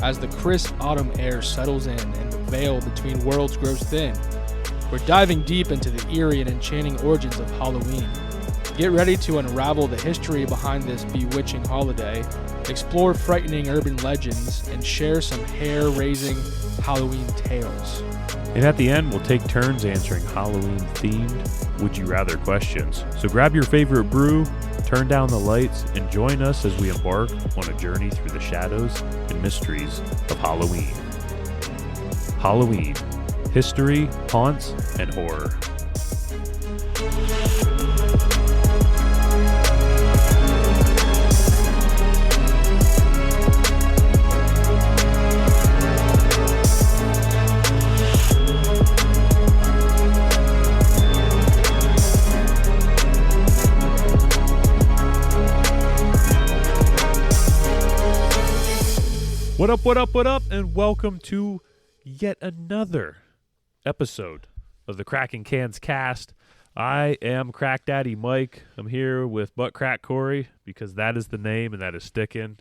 as the crisp autumn air settles in and the veil between worlds grows thin. We're diving deep into the eerie and enchanting origins of Halloween. Get ready to unravel the history behind this bewitching holiday, explore frightening urban legends, and share some hair-raising Halloween tales. And at the end, we'll take turns answering Halloween-themed Would You Rather questions. So grab your favorite brew, turn down the lights, and join us as we embark on a journey through the shadows and mysteries of Halloween. Halloween. History, haunts, and horror. What up, and welcome to yet another episode of the Kraken Cans Cast. I am Crack Daddy Mike. I'm here with Butt Crack Corey because that is the name and that is sticking.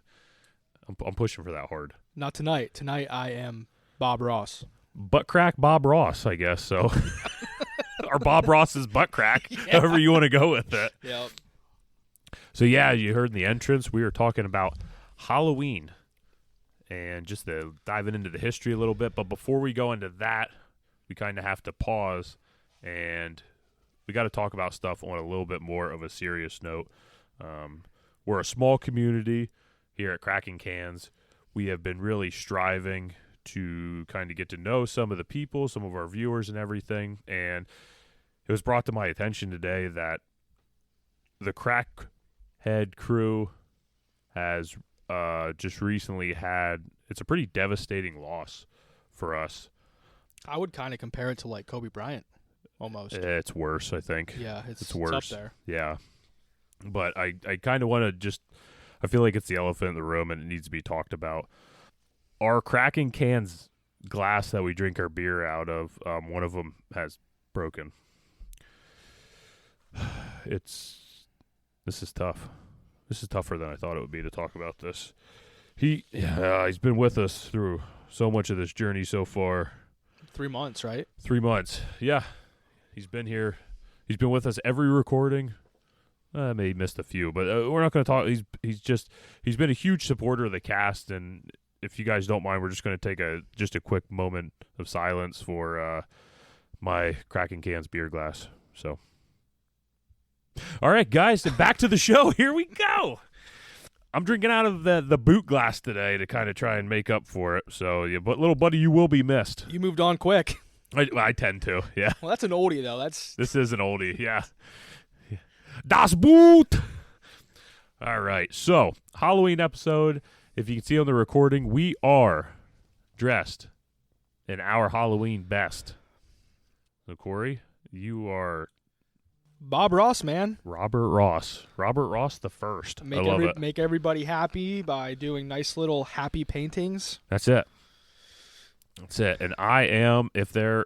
I'm pushing for that hard. Not tonight. Tonight I am Bob Ross. Butt Crack Bob Ross, I guess so. Or Bob Ross's Butt Crack, however you want to go with it. Yep. So yeah, you heard in the entrance, we were talking about Halloween. And just diving into the history a little bit. But before we go into that, we kind of have to pause. And we got to talk about stuff on a little bit more of a serious note. We're a small community here at Kraken Cans. We have been really striving to kind of get to know some of the people, some of our viewers and everything. And it was brought to my attention today that the Crackhead crew has just recently had, it's a pretty devastating loss for us. I would kind of compare it to like Kobe Bryant, almost. It's worse, I think. Yeah, it's worse. up there. Yeah. But I kind of want to I feel like it's the elephant in the room and it needs to be talked about. Our Kraken Cans glass that we drink our beer out of, one of them has broken. This is tough. This is tougher than I thought it would be to talk about this. He's been with us through so much of this journey so far. 3 months, right? 3 months. Yeah. He's been here. He's been with us every recording. Maybe missed a few, but we're not going to talk. He's been a huge supporter of the cast, and if you guys don't mind, we're just going to take a quick moment of silence for my Kraken Cans beer glass. So. All right, guys, back to the show. Here we go. I'm drinking out of the boot glass today to kind of try and make up for it. So, yeah, but little buddy, you will be missed. You moved on quick. I tend to, yeah. Well, that's an oldie, though. This is an oldie, yeah. Das Boot! All right, so, Halloween episode. If you can see on the recording, we are dressed in our Halloween best. So, Corey, you are... Bob Ross, man. Robert Ross the first. I love it. Make everybody happy by doing nice little happy paintings. That's it. And I am, if you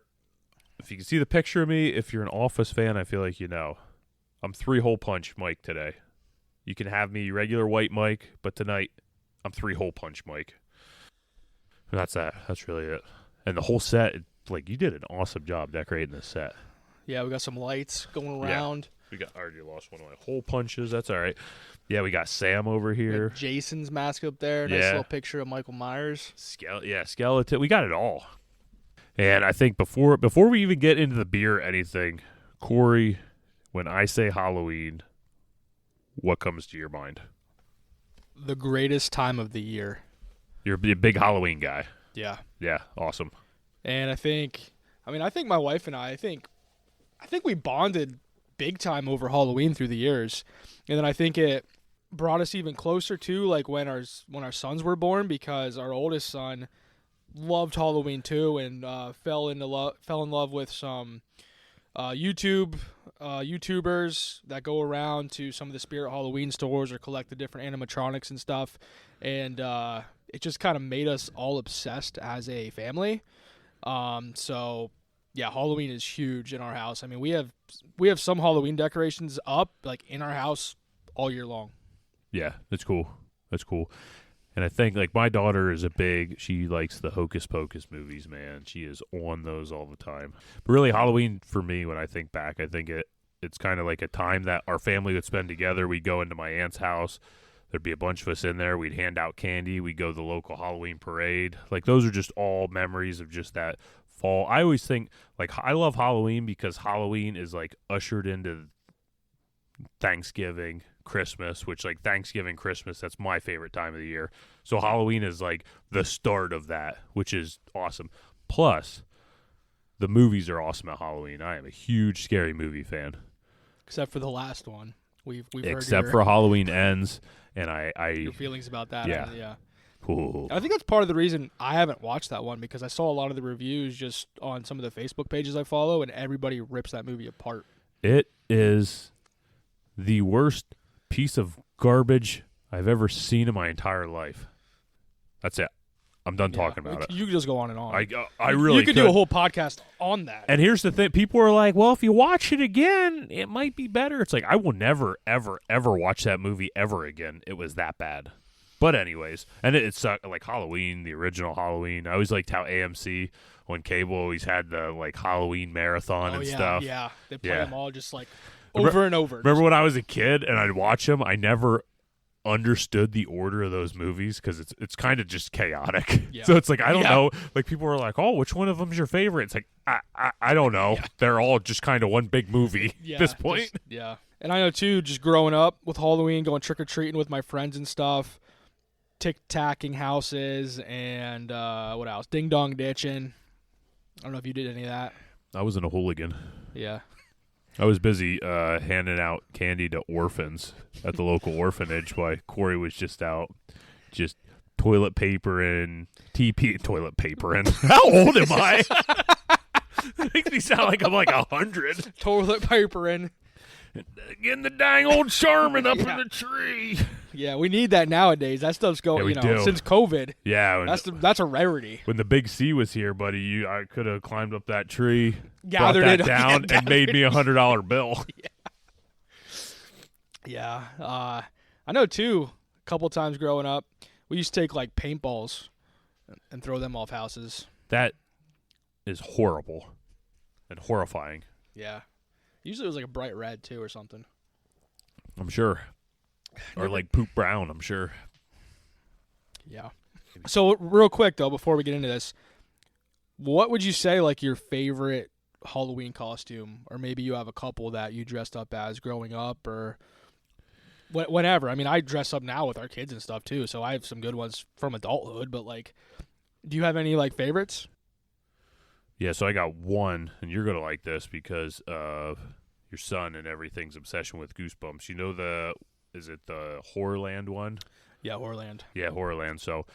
can see the picture of me, if you're an Office fan, I feel like you know. I'm 3-hole punch Mike today. You can have me regular white Mike, but tonight I'm 3-hole punch Mike. And that's that. That's really it. And the whole set, like, you did an awesome job decorating this set. Yeah, we got some lights going around. Yeah. I already lost one of my hole punches. That's all right. Yeah, we got Sam over here. Jason's mask up there. Nice little picture of Michael Myers. Skeleton. We got it all. And I think before we even get into the beer or anything, Corey, when I say Halloween, what comes to your mind? The greatest time of the year. You're a big Halloween guy. Yeah. Yeah, awesome. And I think my wife and I think we bonded big time over Halloween through the years. And then I think it brought us even closer to like when our sons were born, because our oldest son loved Halloween too and fell in love with some YouTubers that go around to some of the Spirit Halloween stores or collect the different animatronics and stuff. And it just kind of made us all obsessed as a family. So yeah, Halloween is huge in our house. I mean, we have some Halloween decorations up like in our house all year long. Yeah, that's cool. And And I think, like, my daughter is she likes the Hocus Pocus movies, man. She is on those all the time. But really, Halloween, for me, when I think back, I think it's kind of like a time that our family would spend together. We'd go into my aunt's house. There'd be a bunch of us in there. We'd hand out candy. We'd go to the local Halloween parade. Like, those are just all memories of just that fall. I always think, like, I love Halloween because Halloween is, like, ushered into Thanksgiving, Christmas, which, like, Thanksgiving, Christmas, that's my favorite time of the year. So Halloween is, like, the start of that, which is awesome. Plus, the movies are awesome at Halloween. I am a huge scary movie fan. Except for the last one. We've Except heard for Halloween Ends, and I your feelings about that. Yeah. Yeah. Ooh. I think that's part of the reason I haven't watched that one, because I saw a lot of the reviews just on some of the Facebook pages I follow, and everybody rips that movie apart. It is the worst piece of garbage I've ever seen in my entire life. That's it. I'm done talking about it. You can just go on and on. I really you could do a whole podcast on that. And here's the thing. People are like, well, if you watch it again, it might be better. It's like, I will never, ever, ever watch that movie ever again. It was that bad. But anyways, and it sucked. Like Halloween, the original Halloween. I always liked how AMC on cable always had the, like, Halloween marathon and stuff. Yeah, they play them all just, like, over and over. Remember when I was a kid and I'd watch them? I never understood the order of those movies because it's kind of just chaotic. Yeah. So it's like, I don't know. Like, people are like, oh, which one of them's your favorite? It's like, I don't know. Yeah. They're all just kind of one big movie at this point. And I know, too, just growing up with Halloween, going trick-or-treating with my friends and stuff, tic-tacking houses, and what else? Ding-dong ditching. I don't know if you did any of that. I wasn't a hooligan. Yeah. I was busy handing out candy to orphans at the local orphanage while Corey was just out toilet papering. How old am I? It makes me sound like I'm like 100. Toilet papering. Getting the dang old Charmin up in the tree. Yeah, we need that nowadays. That stuff's going, since COVID. Yeah. That's a rarity. When the big C was here, buddy, I could have climbed up that tree, gathered brought that it down, and made me $100 bill. Yeah. I know, too, a couple times growing up, we used to take, like, paintballs and throw them off houses. That is horrible and horrifying. Yeah. Usually it was like a bright red, too, or something. I'm sure. Or like poop brown, I'm sure. Yeah. So real quick, though, before we get into this, what would you say, like, your favorite Halloween costume? Or maybe you have a couple that you dressed up as growing up, or whatever. I mean, I dress up now with our kids and stuff, too, so I have some good ones from adulthood. But, like, do you have any, like, favorites? Yeah, so I got one, and you're going to like this because of your son and everything's obsession with Goosebumps. You know is it the Horrorland one? Yeah, Horrorland. Yeah, Horrorland. So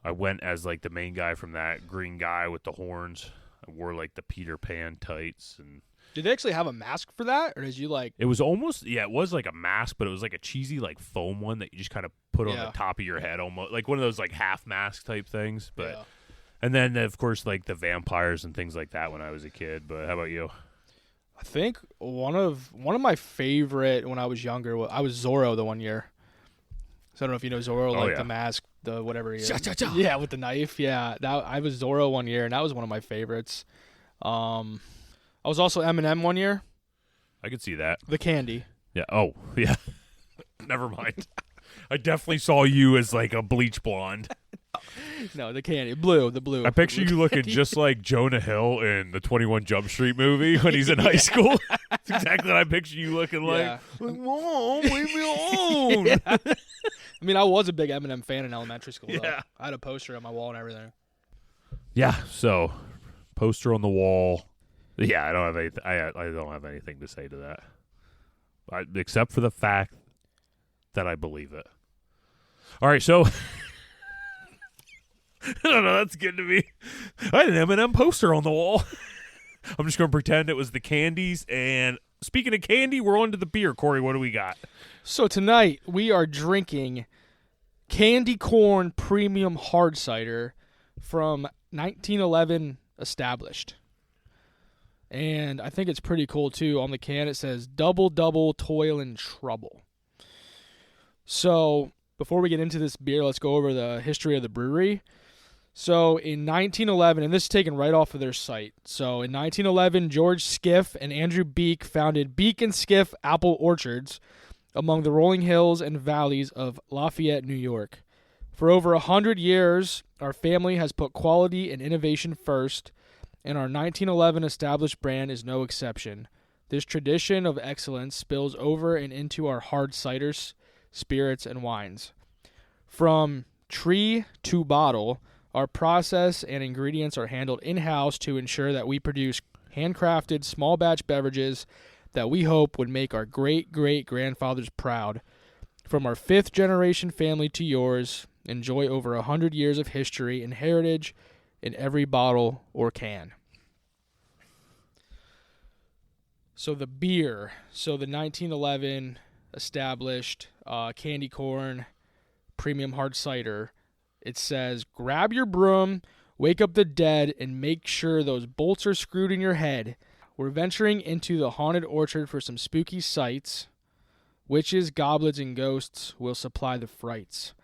I went as, like, the main guy from that, green guy with the horns. I wore, like, the Peter Pan tights. And did they actually have a mask for that, or did you, like... It was almost, it was like a mask, but it was like a cheesy, like, foam one that you just kind of put on the top of your head, almost. Like one of those, like, half-mask type things, but... Yeah. And then, of course, like the vampires and things like that when I was a kid. But how about you? I think one of my favorite when I was younger, I was Zorro the one year. So I don't know if you know Zorro, the mask, the whatever he is. Yeah, with the knife. Yeah, I was Zorro one year, and that was one of my favorites. I was also Eminem one year. I could see that. The candy. Yeah. Oh, yeah. Never mind. I definitely saw you as like a bleach blonde. No, the candy. The blue. I picture you looking just like Jonah Hill in the 21 Jump Street movie when he's in high school. That's exactly what I picture you looking like. Mom, leave me alone. Yeah. I mean, I was a big Eminem fan in elementary school. Yeah. Though. I had a poster on my wall and everything. Yeah, so poster on the wall. Yeah, I don't have anything. I don't have anything to say to that, except for the fact that I believe it. All right, so I don't know. That's good to me. I had an Eminem poster on the wall. I'm just going to pretend it was the candies. And speaking of candy, we're on to the beer. Corey, what do we got? So tonight we are drinking Candy Corn Premium Hard Cider from 1911 Established. And I think it's pretty cool, too. On the can it says, Double, Double, Toil and Trouble. So before we get into this beer, let's go over the history of the brewery. So in 1911, and this is taken right off of their site. So in 1911, George Skiff and Andrew Beek founded Beek and Skiff Apple Orchards among the rolling hills and valleys of Lafayette, New York. For over 100 years, our family has put quality and innovation first, and our 1911 established brand is no exception. This tradition of excellence spills over and into our hard ciders, spirits, and wines. From tree to bottle, our process and ingredients are handled in-house to ensure that we produce handcrafted small batch beverages that we hope would make our great-great-grandfathers proud. From our 5th generation family to yours, enjoy over 100 years of history and heritage in every bottle or can. So the beer, the 1911 established candy corn premium hard cider. It says, grab your broom, wake up the dead, and make sure those bolts are screwed in your head. We're venturing into the haunted orchard for some spooky sights. Witches, goblins, and ghosts will supply the frights.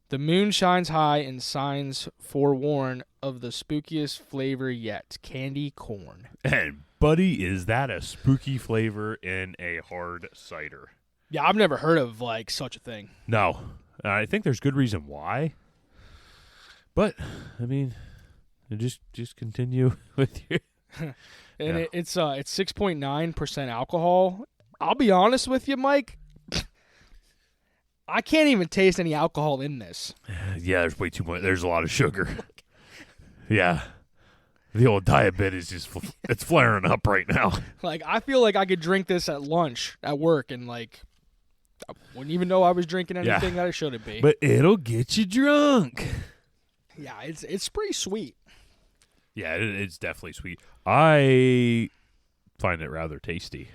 The moon shines high and signs forewarn of the spookiest flavor yet, candy corn. And, buddy, is that a spooky flavor in a hard cider? Yeah, I've never heard of, such a thing. No. I think there's good reason why. But, I mean, just continue with your... And it's 6.9% alcohol. I'll be honest with you, Mike. I can't even taste any alcohol in this. Yeah, there's way too much. There's a lot of sugar. Yeah. The old diabetes is it's flaring up right now. I feel like I could drink this at lunch at work and I wouldn't even know I was drinking anything that I shouldn't be. But it'll get you drunk. Yeah, it's pretty sweet. Yeah, it's definitely sweet. I find it rather tasty.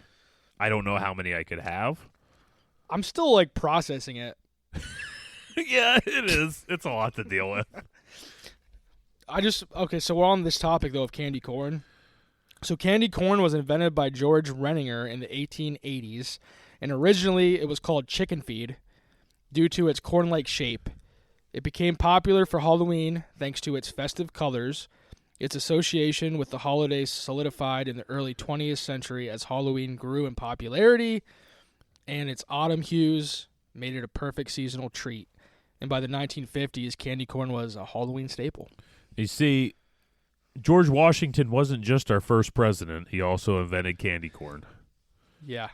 I don't know how many I could have. I'm still processing it. Yeah, it is. It's a lot to deal with. So we're on this topic though of candy corn. So candy corn was invented by George Renninger in the 1880s, and originally it was called chicken feed due to its corn-like shape. It became popular for Halloween thanks to its festive colors. Its association with the holiday solidified in the early 20th century as Halloween grew in popularity, and its autumn hues made it a perfect seasonal treat. And by the 1950s, candy corn was a Halloween staple. You see, George Washington wasn't just our first president. He also invented candy corn. Yeah.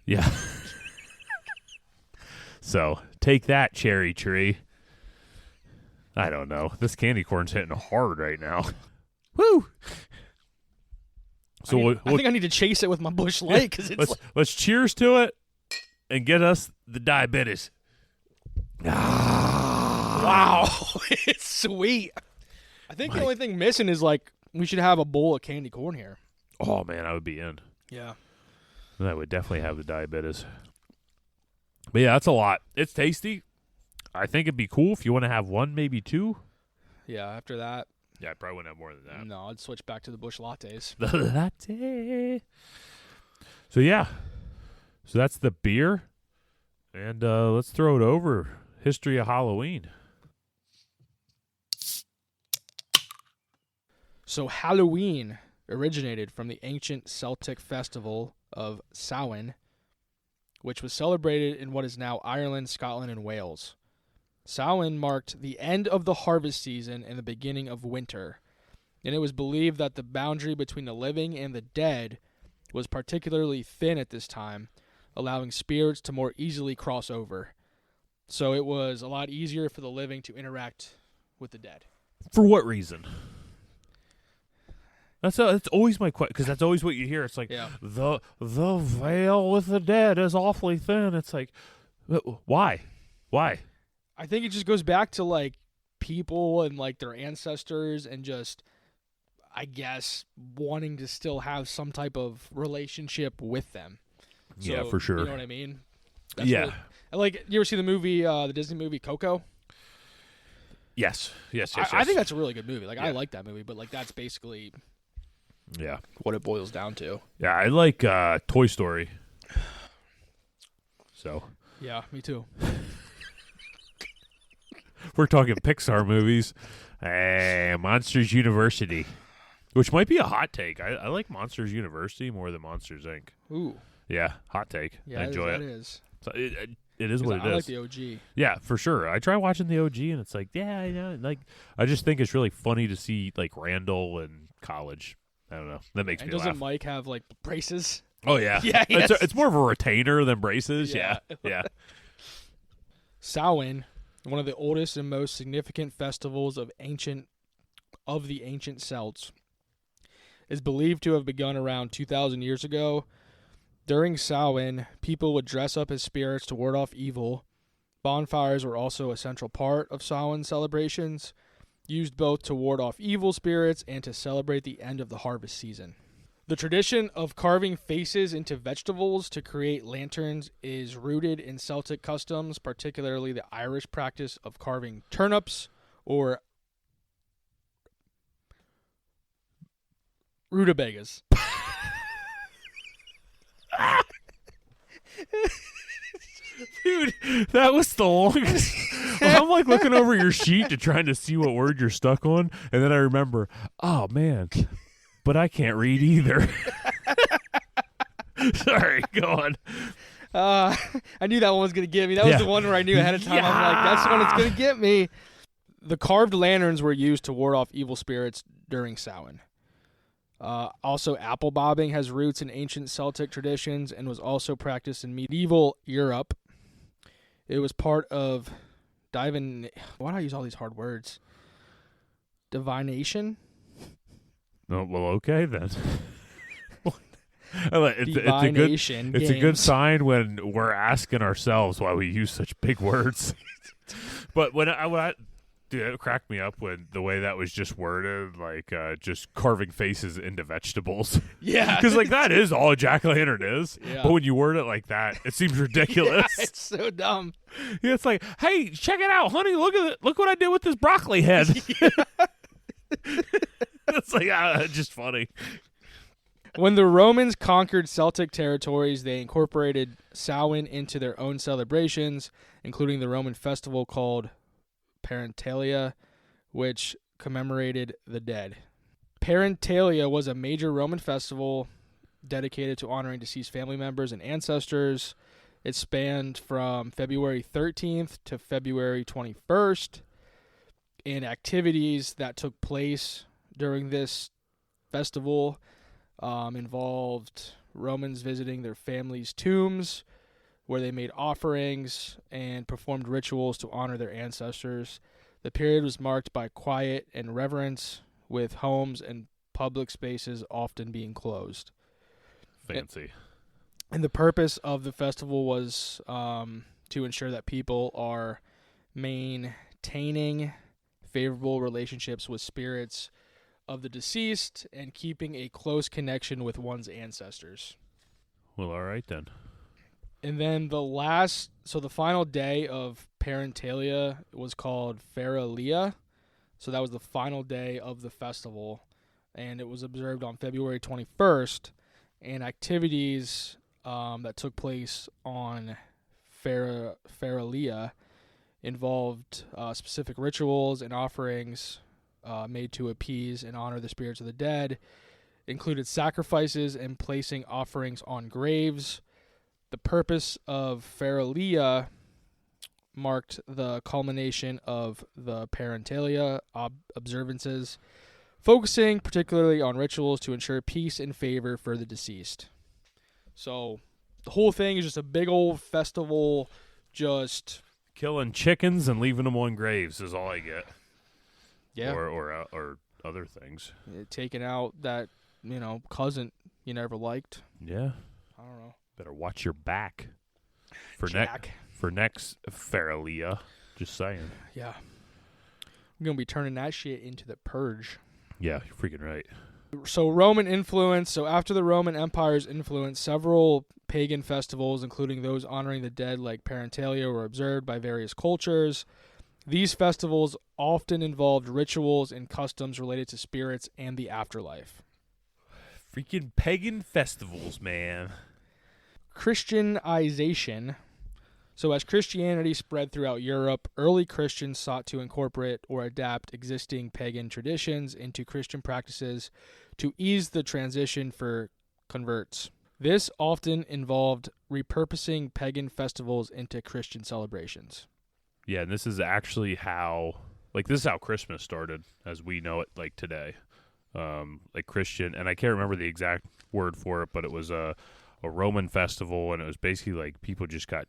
Yeah. So, take that, cherry tree. I don't know. This candy corn's hitting hard right now. Woo! So I think I need to chase it with my Busch Light because it's. Let's cheers to it and get us the diabetes. Wow, it's sweet. I think the only thing missing is we should have a bowl of candy corn here. Oh man, I would be in. Yeah, I would definitely have the diabetes. But yeah, that's a lot. It's tasty. I think it'd be cool if you want to have one, maybe two. Yeah, after that. Yeah, I probably wouldn't have more than that. No, I'd switch back to the Busch Lattes. The latte. So yeah. So that's the beer. And let's throw it over. History of Halloween. So Halloween originated from the ancient Celtic festival of Samhain, which was celebrated in what is now Ireland, Scotland, and Wales. Samhain marked the end of the harvest season and the beginning of winter, and it was believed that the boundary between the living and the dead was particularly thin at this time, allowing spirits to more easily cross over. So it was a lot easier for the living to interact with the dead. For what reason? That's always my question, because that's always what you hear. It's like, the veil with the dead is awfully thin. It's like, why? Why? I think it just goes back to, people and, their ancestors and just, I guess, wanting to still have some type of relationship with them. So, yeah, for sure. You know what I mean? That's yeah. You ever see the movie, the Disney movie Coco? Yes. I think that's a really good movie. I like that movie, but, that's basically... Yeah. What it boils down to. Yeah, I like Toy Story. So. Yeah, me too. we're talking Pixar movies. Monsters University, which might be a hot take. I like Monsters University more than Monsters Inc. Ooh. Yeah, hot take. Yeah, I enjoy that it. is. So it is what it is. I like the OG. Yeah, for sure. I try watching the OG, and it's like, yeah, I know. Like, I just think it's really funny to see like Randall in college. I don't know. That makes me laugh. Doesn't Mike have like braces? Oh yeah, yeah. It's more of a retainer than braces. Yeah. Samhain, one of the oldest and most significant festivals of the ancient Celts, is believed to have begun around 2,000 years ago. During Samhain, people would dress up as spirits to ward off evil. Bonfires were also a central part of Samhain celebrations, used both to ward off evil spirits and to celebrate the end of the harvest season. The tradition of carving faces into vegetables to create lanterns is rooted in Celtic customs, particularly the Irish practice of carving turnips or rutabagas. Dude, that was the longest. I'm like looking over your sheet to trying to see what word you're stuck on, and then I remember, oh man, but I can't read either. Sorry, go on. I knew that one was going to get me. That was the one where I knew ahead of time. I'm like, that's the one that's going to get me. The carved lanterns were used to ward off evil spirits during Samhain. Also, apple bobbing has roots in ancient Celtic traditions and was also practiced in medieval Europe. It was part of why do I use all these hard words? Divination? Oh, well, okay then. It's a good sign when we're asking ourselves why we use such big words. But when I dude, it cracked me up when the way that was just worded, like just carving faces into vegetables. Yeah. Because like that is all a jack-o'-lantern is. Yeah. But when you word it like that, it seems ridiculous. Yeah, it's so dumb. Yeah, it's like, hey, check it out, honey. Look what I did with this broccoli head. It's like just funny. When the Romans conquered Celtic territories, they incorporated Samhain into their own celebrations, including the Roman festival called Parentalia, which commemorated the dead. Parentalia was a major Roman festival dedicated to honoring deceased family members and ancestors. It spanned from February 13th to February 21st, and activities that took place during this festival involved Romans visiting their families' tombs, where they made offerings and performed rituals to honor their ancestors. The period was marked by quiet and reverence, with homes and public spaces often being closed. Fancy. And the purpose of the festival was to ensure that people are maintaining favorable relationships with spirits of the deceased and keeping a close connection with one's ancestors. Well, all right then. And then the final day of Parentalia was called Feralia. So that was the final day of the festival, and it was observed on February 21st. And activities that took place on Feralia involved specific rituals and offerings made to appease and honor the spirits of the dead, included sacrifices and placing offerings on graves. The purpose of Feralia marked the culmination of the Parentalia observances, focusing particularly on rituals to ensure peace and favor for the deceased. So the whole thing is just a big old festival, just killing chickens and leaving them on graves is all I get. Yeah. Or other things. Taking out that, cousin you never liked. Yeah. I don't know. Better watch your back for next Feralia. Just saying. Yeah. I'm going to be turning that shit into the Purge. Yeah, you're freaking right. So Roman influence. So after the Roman Empire's influence, several pagan festivals, including those honoring the dead like Parentalia, were observed by various cultures. These festivals often involved rituals and customs related to spirits and the afterlife. Freaking pagan festivals, man. Christianization. So as Christianity spread throughout Europe, early Christians sought to incorporate or adapt existing pagan traditions into Christian practices to ease the transition for converts. This often involved repurposing pagan festivals into Christian celebrations. Yeah, and this is actually how, this is how Christmas started as we know it, today. Christian, and I can't remember the exact word for it, but it was a Roman festival, and it was basically people just got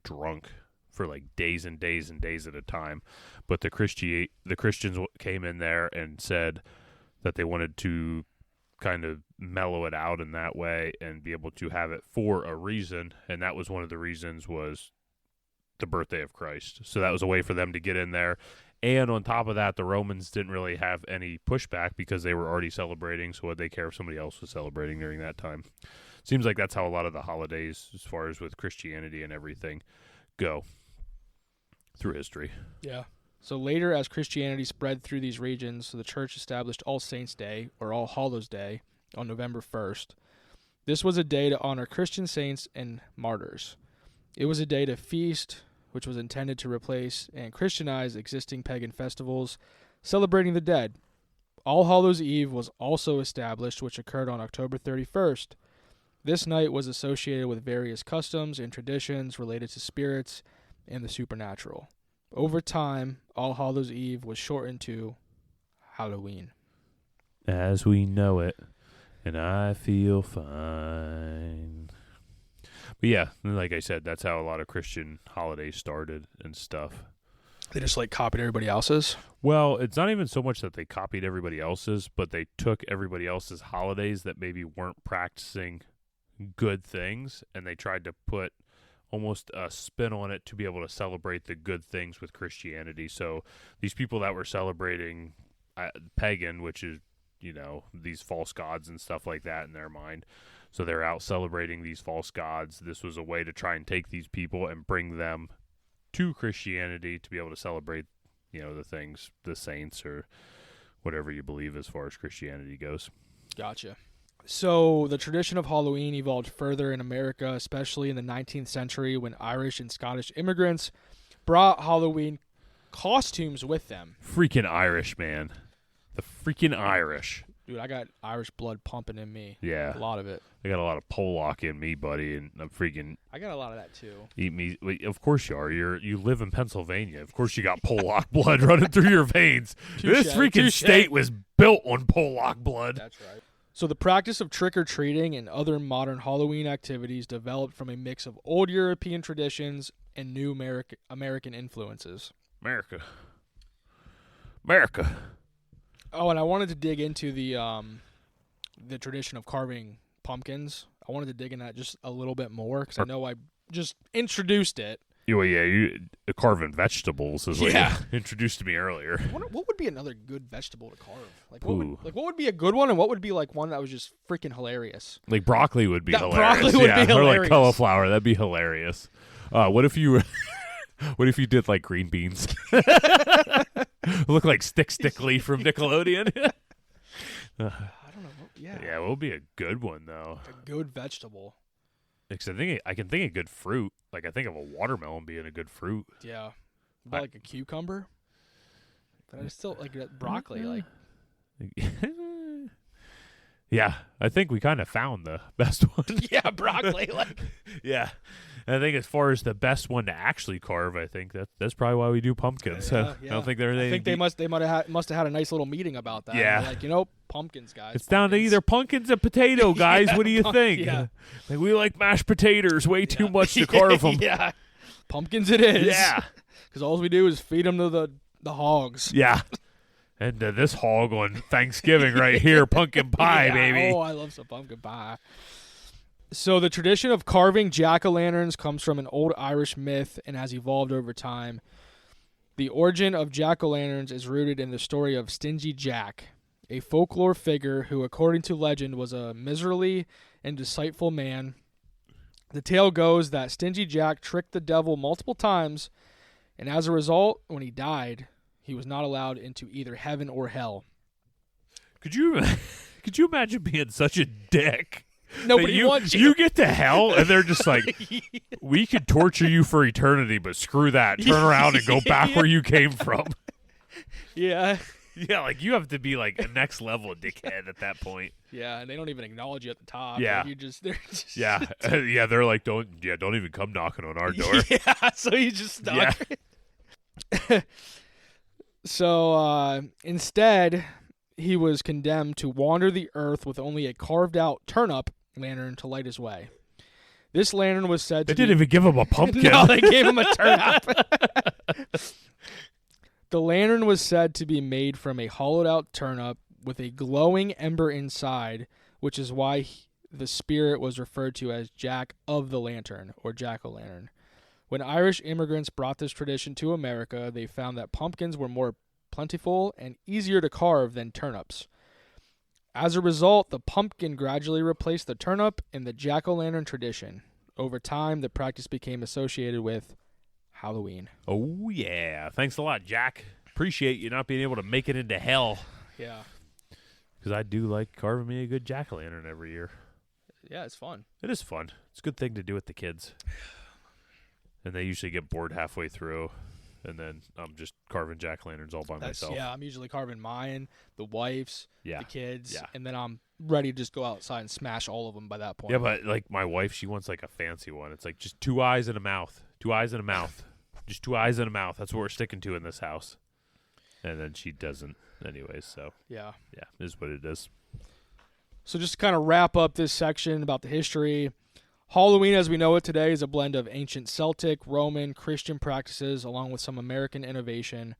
drunk for days and days and days at a time. But the Christians came in there and said that they wanted to kind of mellow it out in that way and be able to have it for a reason, and that was one of the reasons was the birthday of Christ. So that was a way for them to get in there. And on top of that, the Romans didn't really have any pushback because they were already celebrating, so what they care if somebody else was celebrating during that time. Seems like that's how a lot of the holidays, as far as with Christianity and everything, go through history. Yeah. So later, as Christianity spread through these regions, the church established All Saints' Day, or All Hallows' Day, on November 1st. This was a day to honor Christian saints and martyrs. It was a day to feast, which was intended to replace and Christianize existing pagan festivals, celebrating the dead. All Hallows' Eve was also established, which occurred on October 31st. This night was associated with various customs and traditions related to spirits and the supernatural. Over time, All Hallows' Eve was shortened to Halloween. As we know it, and I feel fine. But yeah, like I said, that's how a lot of Christian holidays started and stuff. They just copied everybody else's? Well, it's not even so much that they copied everybody else's, but they took everybody else's holidays that maybe weren't practicing good things, and they tried to put almost a spin on it to be able to celebrate the good things with Christianity. So these people that were celebrating pagan, which is, these false gods and stuff like that in their mind. So they're out celebrating these false gods. This was a way to try and take these people and bring them to Christianity to be able to celebrate, the things, the saints or whatever you believe as far as Christianity goes. Gotcha. So the tradition of Halloween evolved further in America, especially in the 19th century when Irish and Scottish immigrants brought Halloween costumes with them. Freaking Irish, man. The freaking Irish. Dude, I got Irish blood pumping in me. Yeah. A lot of it. I got a lot of Pollock in me, buddy, and I'm freaking... I got a lot of that, too. Eat me. Of course you are. You live in Pennsylvania. Of course you got Pollock blood running through your veins. This freaking state was built on Pollock blood. That's right. So the practice of trick-or-treating and other modern Halloween activities developed from a mix of old European traditions and new American influences. America. Oh, and I wanted to dig into the tradition of carving pumpkins. I wanted to dig in that just a little bit more because I know I just introduced it. Well, yeah, you carving vegetables is what you introduced to me earlier. What would be another good vegetable to carve? What would be a good one, and what would be one that was just freaking hilarious? Broccoli would be hilarious. Broccoli would be hilarious. Or cauliflower, that'd be hilarious. What if you did green beans? Look like Stickly from Nickelodeon. I don't know. Yeah, it would be a good one though. A good vegetable. Because I can think of good fruit. I think of a watermelon being a good fruit. Yeah. But a cucumber? But I still broccoli. Yeah, I think we kind of found the best one. Yeah, broccoli. Yeah. And I think as far as the best one to actually carve, I think that's probably why we do pumpkins. Yeah. I don't think they're. I think they must have had a nice little meeting about that. Yeah. Pumpkins, guys. It's down to either pumpkins and potato, guys. What do you think? Yeah. We like mashed potatoes way too much to carve them. Yeah. Pumpkins it is. Yeah. Because all we do is feed them to the hogs. Yeah. And this hog on Thanksgiving right here, pumpkin pie, baby. Oh, I love some pumpkin pie. So the tradition of carving jack-o'-lanterns comes from an old Irish myth and has evolved over time. The origin of jack-o'-lanterns is rooted in the story of Stingy Jack, a folklore figure who, according to legend, was a miserly and deceitful man. The tale goes that Stingy Jack tricked the devil multiple times, and as a result, when he died, he was not allowed into either heaven or hell. Could you imagine being such a dick? Nobody wants you. You get to hell, and they're just like, we could torture you for eternity, but screw that. Turn around and go back where you came from. Yeah. Yeah, like you have to be like a next level dickhead at that point. Yeah, and they don't even acknowledge you at the top. Yeah. Like they're just Yeah, yeah, they're like, don't even come knocking on our door. Yeah, so you just stuck. Yeah. So instead, he was condemned to wander the earth with only a carved-out turnip lantern to light his way. This lantern was said They to didn't even give him a pumpkin. No, they gave him a turnip. The lantern was said to be made from a hollowed-out turnip with a glowing ember inside, which is why the spirit was referred to as Jack of the Lantern, or Jack-o'-lantern. When Irish immigrants brought this tradition to America, they found that pumpkins were more plentiful and easier to carve than turnips. As a result, the pumpkin gradually replaced the turnip in the jack-o'-lantern tradition. Over time, the practice became associated with Halloween. Oh, yeah. Thanks a lot, Jack. Appreciate you not being able to make it into hell. Yeah. Because I do like carving me a good jack-o'-lantern every year. Yeah, it's fun. It is fun. It's a good thing to do with the kids. And they usually get bored halfway through. And then I'm just carving jack-o'-lanterns all by myself. Yeah, I'm usually carving mine, the wife's, Yeah. the kids, Yeah. and then I'm ready to just go outside and smash all of them by that point. Yeah, but like my wife, she wants like a fancy one. It's like just 2 eyes and a mouth. 2 eyes and a mouth. Just 2 eyes and a mouth. That's what we're sticking to in this house. And then she doesn't anyways, so Yeah. yeah, it is what it is. So just to kind of wrap up this section about the history, Halloween as we know it today is a blend of ancient Celtic, Roman, Christian practices along with some American innovation.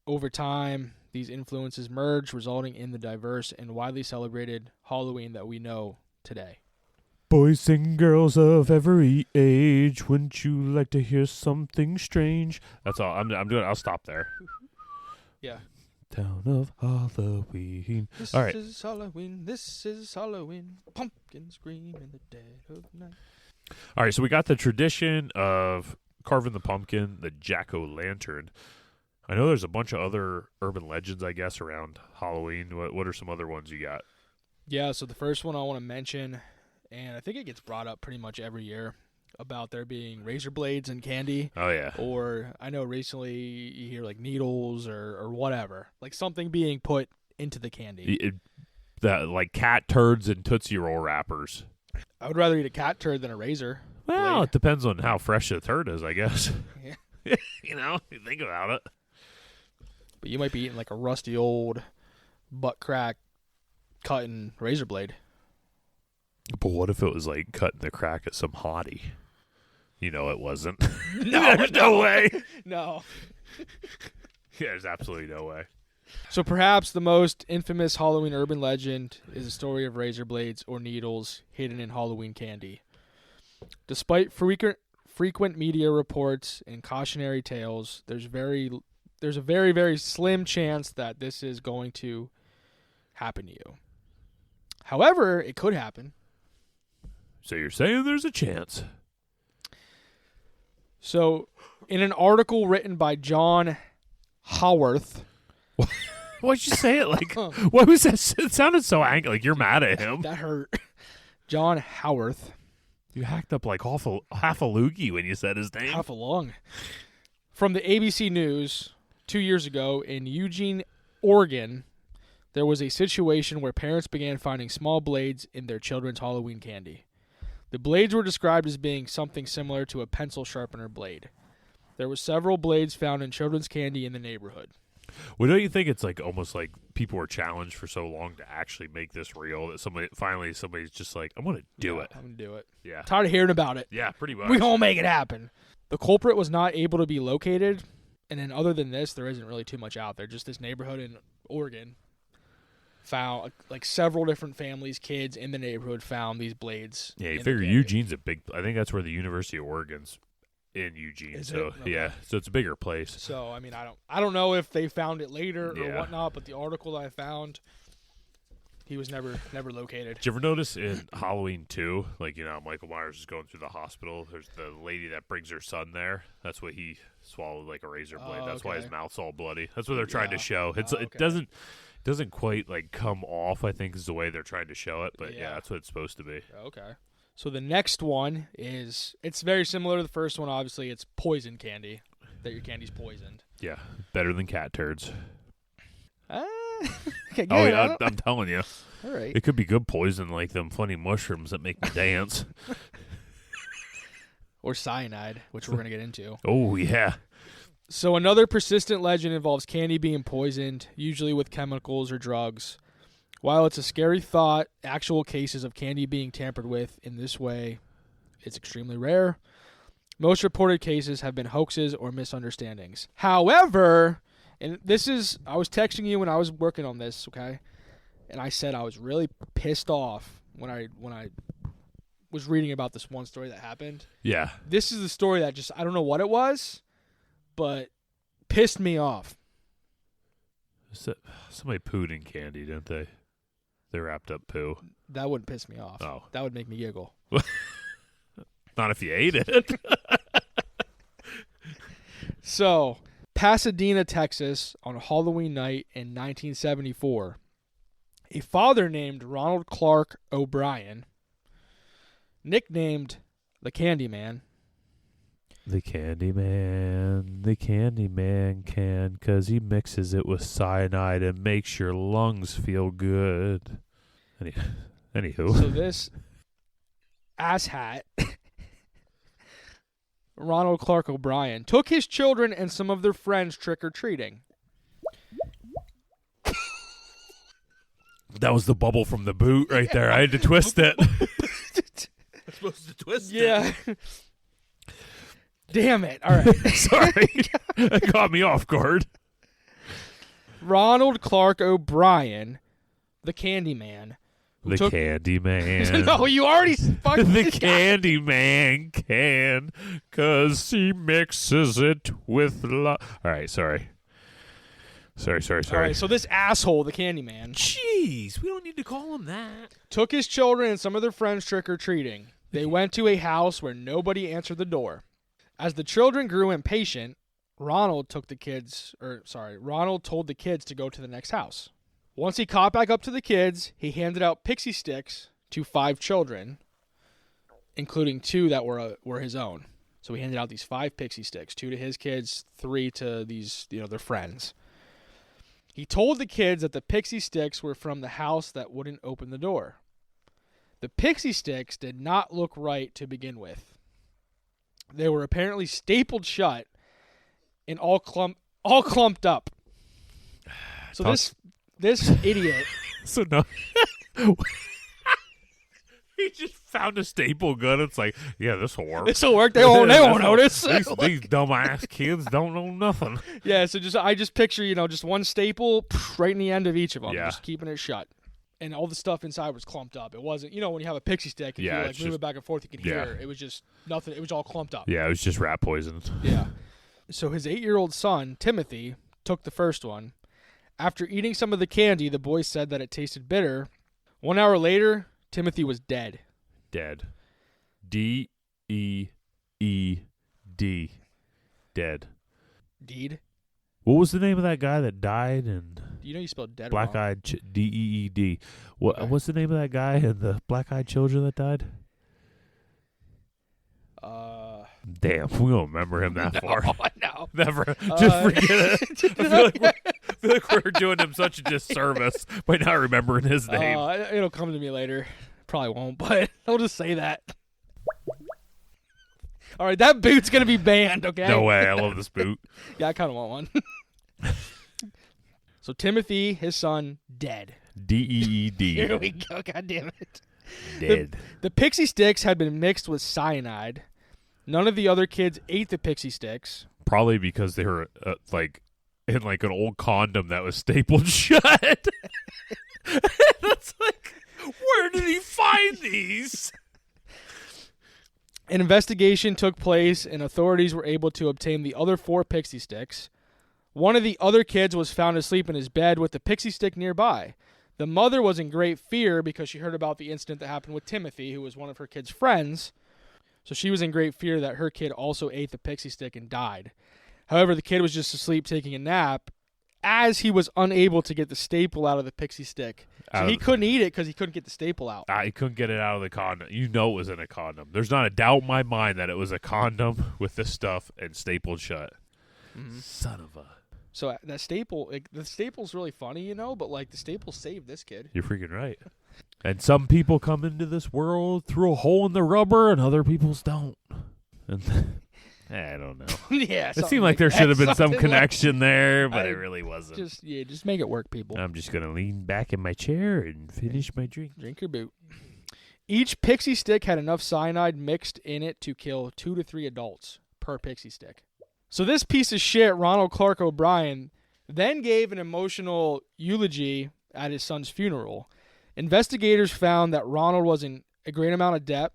Over time, these influences merged, resulting in the diverse and widely celebrated Halloween that we know today. Boys and girls of every age, wouldn't you like to hear something strange? That's all. I'm doing. I'll stop there. Yeah. Town of Halloween. This All right. is Halloween. This is Halloween. Pumpkins scream in the dead of night. All right, so we got the tradition of carving the pumpkin, the jack-o'-lantern. I know there's a bunch of other urban legends, I guess, around Halloween. What are some other ones you got? Yeah, so the first one I want to mention, and I think it gets brought up pretty much every year, about there being razor blades and candy. Oh, yeah. Or I know recently you hear like needles or whatever. Like something being put into the candy. Like cat turds and Tootsie Roll wrappers. I would rather eat a cat turd than a razor Well, blade. it depends on how fresh the turd is, I guess. Yeah. You know, you think about it. But you might be eating like a rusty old butt crack cutting razor blade. But what if it was like cutting the crack at some hottie? You know it wasn't. No, There's no way. No. Yeah, there's absolutely no way. So perhaps the most infamous Halloween urban legend is the story of razor blades or needles hidden in Halloween candy. Despite frequent media reports and cautionary tales, there's a very, very slim chance that this is going to happen to you. However, it could happen. So you're saying there's a chance? So, in an article written by John Howarth. Why'd you say it like? What was that? It sounded so angry. Like you're mad at him. That hurt. John Howarth. You hacked up like half a loogie when you said his name. Half a lung. From the ABC News 2 years ago in Eugene, Oregon, there was a situation where parents began finding small blades in their children's Halloween candy. The blades were described as being something similar to a pencil sharpener blade. There were several blades found in children's candy in the neighborhood. Well, don't you think it's like almost like people were challenged for so long to actually make this real that somebody's just like, I'm gonna do it. I'm going to do it. Yeah. Tired of hearing about it. Yeah, pretty much. We're going to make it happen. The culprit was not able to be located, and then other than this, there isn't really too much out there. Just this neighborhood in Oregon found, like several different families, kids in the neighborhood found these blades. Yeah, you in the figure candy. Eugene's a big. I think that's where the University of Oregon's in Eugene. Is so it? Okay. yeah, so it's a bigger place. So I mean, I don't know if they found it later or Yeah. whatnot, but the article that I found, he was never located. Did you ever notice in Halloween 2, like, you know, Michael Myers is going through the hospital. There's the lady that brings her son there. That's what he swallowed, like a razor blade. Oh, That's why his okay. mouth's all bloody. That's what they're trying to Yeah. show. It Okay. doesn't quite like come off, I think is the way they're trying to show it, but yeah, that's what it's supposed to be. Okay. So the next one is, it's very similar to the first one, obviously. It's poison candy, that your candy's poisoned. Yeah, better than cat turds. Okay, good. Oh yeah, I'm telling you. All right. It could be good poison like them funny mushrooms that make me dance. Or cyanide, which we're going to get into. Oh yeah. So another persistent legend involves candy being poisoned, usually with chemicals or drugs. While it's a scary thought, actual cases of candy being tampered with in this way, it's extremely rare. Most reported cases have been hoaxes or misunderstandings. However, and this is, I was texting you when I was working on this, okay? And I said I was really pissed off when I was reading about this one story that happened. Yeah. This is the story that just, I don't know what it was, but pissed me off. Somebody pooed in candy, didn't they? They wrapped up poo. That wouldn't piss me off. Oh. That would make me giggle. Not if you ate it. So, Pasadena, Texas, on a Halloween night in 1974, a father named Ronald Clark O'Brien, nicknamed the Candy Man. The Candy Man can, 'cause he mixes it with cyanide and makes your lungs feel good. Anywho. So this asshat, Ronald Clark O'Brien, took his children and some of their friends trick-or-treating. That was the bubble from the boot right there. I had to twist it. I'm supposed to twist it. Yeah. Damn it. All right. Sorry. That caught me off guard. Ronald Clark O'Brien, the Candy Man. The Candy Man. No, you already fucking The Candy Man can, 'cause he mixes it with love. All right, sorry. Sorry. All right, so this asshole, the Candy Man, Jeez, we don't need to call him that. took his children and some of their friends trick-or-treating. They went to a house where nobody answered the door. As the children grew impatient, Ronald told the kids to go to the next house. Once he caught back up to the kids, he handed out pixie sticks to 5 children, including 2 that were his own. So he handed out these 5 pixie sticks, 2 to his kids, 3 to these, their friends. He told the kids that the pixie sticks were from the house that wouldn't open the door. The pixie sticks did not look right to begin with. They were apparently stapled shut and all clumped up. So this idiot. So no. He just found a staple gun. It's like, yeah, this will work. This will work. They won't notice. These dumbass kids don't know nothing. Yeah, so I just picture, just one staple right in the end of each of them, Yeah. just keeping it shut. And all the stuff inside was clumped up. It wasn't, when you have a pixie stick and Yeah, you move it back and forth, you can hear yeah. it. It was just nothing. It was all clumped up. Yeah, it was just rat poison. Yeah. So his 8-year-old son, Timothy, took the first one. After eating some of the candy, the boy said that it tasted bitter. 1 hour later, Timothy was dead. Dead. D-E-E-D. Dead. Deed? What was the name of that guy that died and You spelled dead Black wrong. Eyed D-E-E-D? Okay. What's the name of that guy and the Black Eyed Children that died? Damn, we don't remember him that far. No. Never. Just forget it. I feel like we're doing him such a disservice by not remembering his name. It'll come to me later. Probably won't, but I'll just say that. All right, that boot's going to be banned, okay? No way. I love this boot. Yeah, I kind of want one. So Timothy, his son, dead. D-E-E-D. Here we go. God damn it. Dead. The pixie sticks had been mixed with cyanide. None of the other kids ate the pixie sticks. Probably because they were in an old condom that was stapled shut. That's like, where did he find these? An investigation took place, and authorities were able to obtain the other 4 pixie sticks. One of the other kids was found asleep in his bed with the pixie stick nearby. The mother was in great fear because she heard about the incident that happened with Timothy, who was one of her kid's friends. So she was in great fear that her kid also ate the pixie stick and died. However, the kid was just asleep taking a nap. as he was unable to get the staple out of the pixie stick. So he couldn't eat it because he couldn't get the staple out. He couldn't get it out of the condom. You know it was in a condom. There's not a doubt in my mind that it was a condom with this stuff and stapled shut. Mm-hmm. Son of a... So that staple, the staple's really funny, you know, but like the staple saved this kid. You're freaking right. And some people come into this world through a hole in the rubber and other people's don't. And I don't know. Yeah. It seemed like there should have been some connection there, but it really wasn't. Just make it work, people. I'm just going to lean back in my chair and finish my drink. Drink your boot. Each pixie stick had enough cyanide mixed in it to kill 2 to 3 adults per pixie stick. So this piece of shit, Ronald Clark O'Brien, then gave an emotional eulogy at his son's funeral. Investigators found that Ronald was in a great amount of debt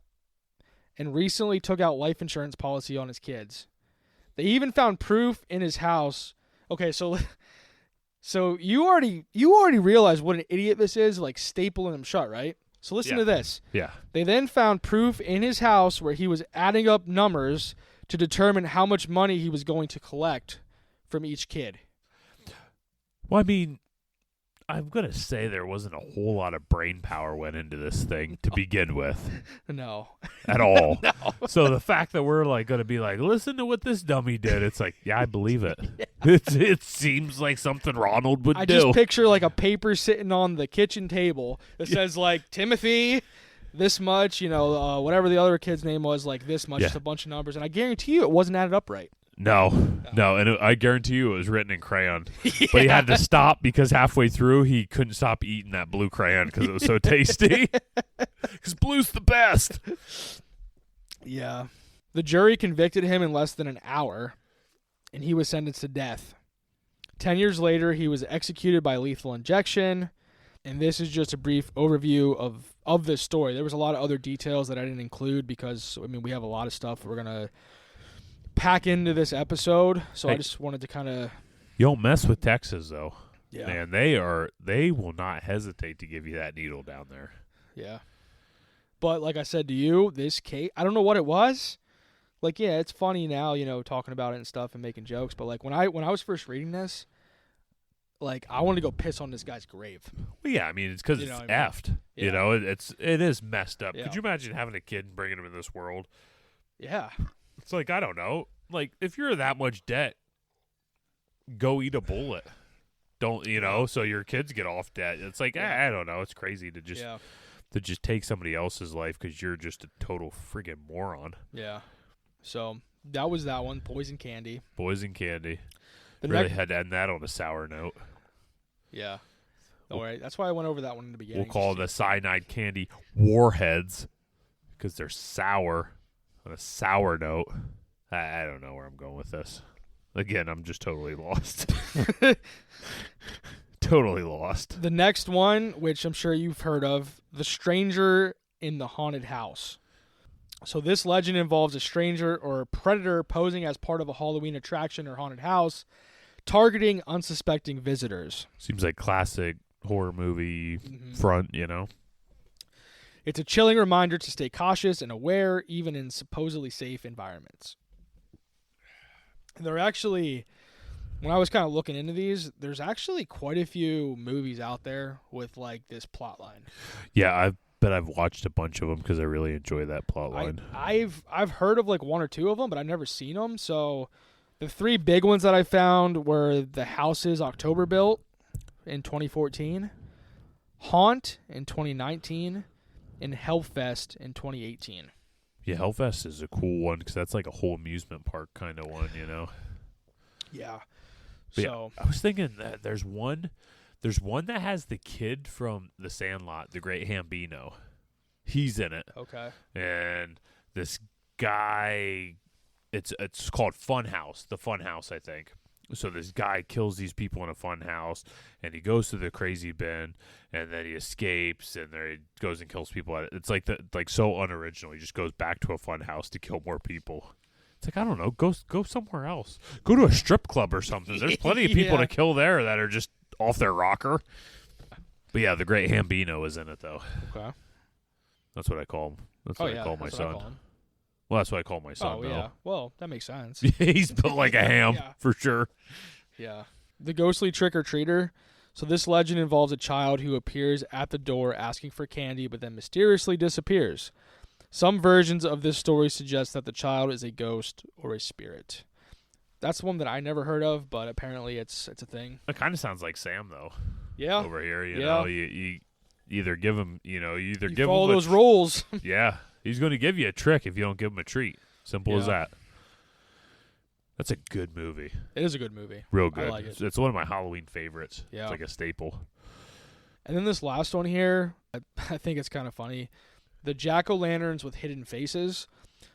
and recently took out life insurance policy on his kids. They even found proof in his house. Okay, so you already realize what an idiot this is, like stapling them shut, right? So listen to this. Yeah. They then found proof in his house where he was adding up numbers to determine how much money he was going to collect from each kid. Well, I mean, I'm going to say there wasn't a whole lot of brain power went into this thing to begin with. No. At all. No. So the fact that we're like going to be like, listen to what this dummy did, it's like, yeah, I believe it. Yeah. It seems like something Ronald would do. I just picture like a paper sitting on the kitchen table that says like, Timothy, this much, whatever the other kid's name was, like this much, just a bunch of numbers. And I guarantee you it wasn't added up right. No. And I guarantee you it was written in crayon. Yeah. But he had to stop because halfway through he couldn't stop eating that blue crayon because it was so tasty. Because blue's the best. Yeah. The jury convicted him in less than an hour, and he was sentenced to death. 10 years later, he was executed by lethal injection, and this is just a brief overview of this story. There was a lot of other details that I didn't include because, we have a lot of stuff we're going to pack into this episode, so I just wanted to kind of... You don't mess with Texas, though. Yeah. Man, they will not hesitate to give you that needle down there. Yeah. But like I said to you, this case, I don't know what it was. Like, yeah, it's funny now, talking about it and stuff and making jokes, but like when I was first reading this, like I wanted to go piss on this guy's grave. Well, yeah, it's because it's effed. Yeah. It is messed up. Yeah. Could you imagine having a kid and bringing him in this world? Yeah. It's like, I don't know. Like, if you're in that much debt, go eat a bullet. Don't, so your kids get off debt. It's like, I don't know. It's crazy to just take somebody else's life because you're just a total friggin' moron. Yeah. So that was that one, Poison Candy. Poison Candy. Really had to end that on a sour note. Yeah. All right. That's why I went over that one in the beginning. We'll call the cyanide candy warheads because they're sour on a sour note. I don't know where I'm going with this. Again, I'm just totally lost. Totally lost. The next one, which I'm sure you've heard of, The Stranger in the Haunted House. So this legend involves a stranger or a predator posing as part of a Halloween attraction or haunted house, targeting unsuspecting visitors. Seems like classic horror movie front, It's a chilling reminder to stay cautious and aware, even in supposedly safe environments. There are actually, when I was kind of looking into these, there's actually quite a few movies out there with like this plot line. Yeah, I've watched a bunch of them because I really enjoy that plot line. I've heard of like one or two of them, but I've never seen them. So the 3 big ones that I found were The House is October Built in 2014, Haunt in 2019, and Hellfest in 2018. Yeah, Hellfest is a cool one because that's like a whole amusement park kind of one, Yeah. But so yeah, I was thinking that there's one that has the kid from The Sandlot, the Great Hambino. He's in it. Okay. And this guy, it's called Funhouse, the Funhouse, I think. So this guy kills these people in a fun house, and he goes to the crazy bin, and then he escapes, and there he goes and kills people at it. It's like so unoriginal. He just goes back to a fun house to kill more people. It's like, I don't know, go somewhere else. Go to a strip club or something. There's plenty of people to kill there that are just off their rocker. But yeah, the Great Hambino is in it though. Okay. That's what I call him. That's what I call my son. Well, that's what I call my son. Oh, yeah. Well, that makes sense. He's built like a ham, for sure. Yeah. the ghostly trick-or-treater. So this legend involves a child who appears at the door asking for candy but then mysteriously disappears. Some versions of this story suggest that the child is a ghost or a spirit. That's one that I never heard of, but apparently it's a thing. It kind of sounds like Sam, though. Yeah. Over here, you know, you either give him, you give follow him those rules. Yeah. He's going to give you a trick if you don't give him a treat. Simple as that. That's a good movie. It is a good movie. Real good. I like it. It's one of my Halloween favorites. Yeah. It's like a staple. And then this last one here, I think it's kind of funny. The jack-o'-lanterns with hidden faces.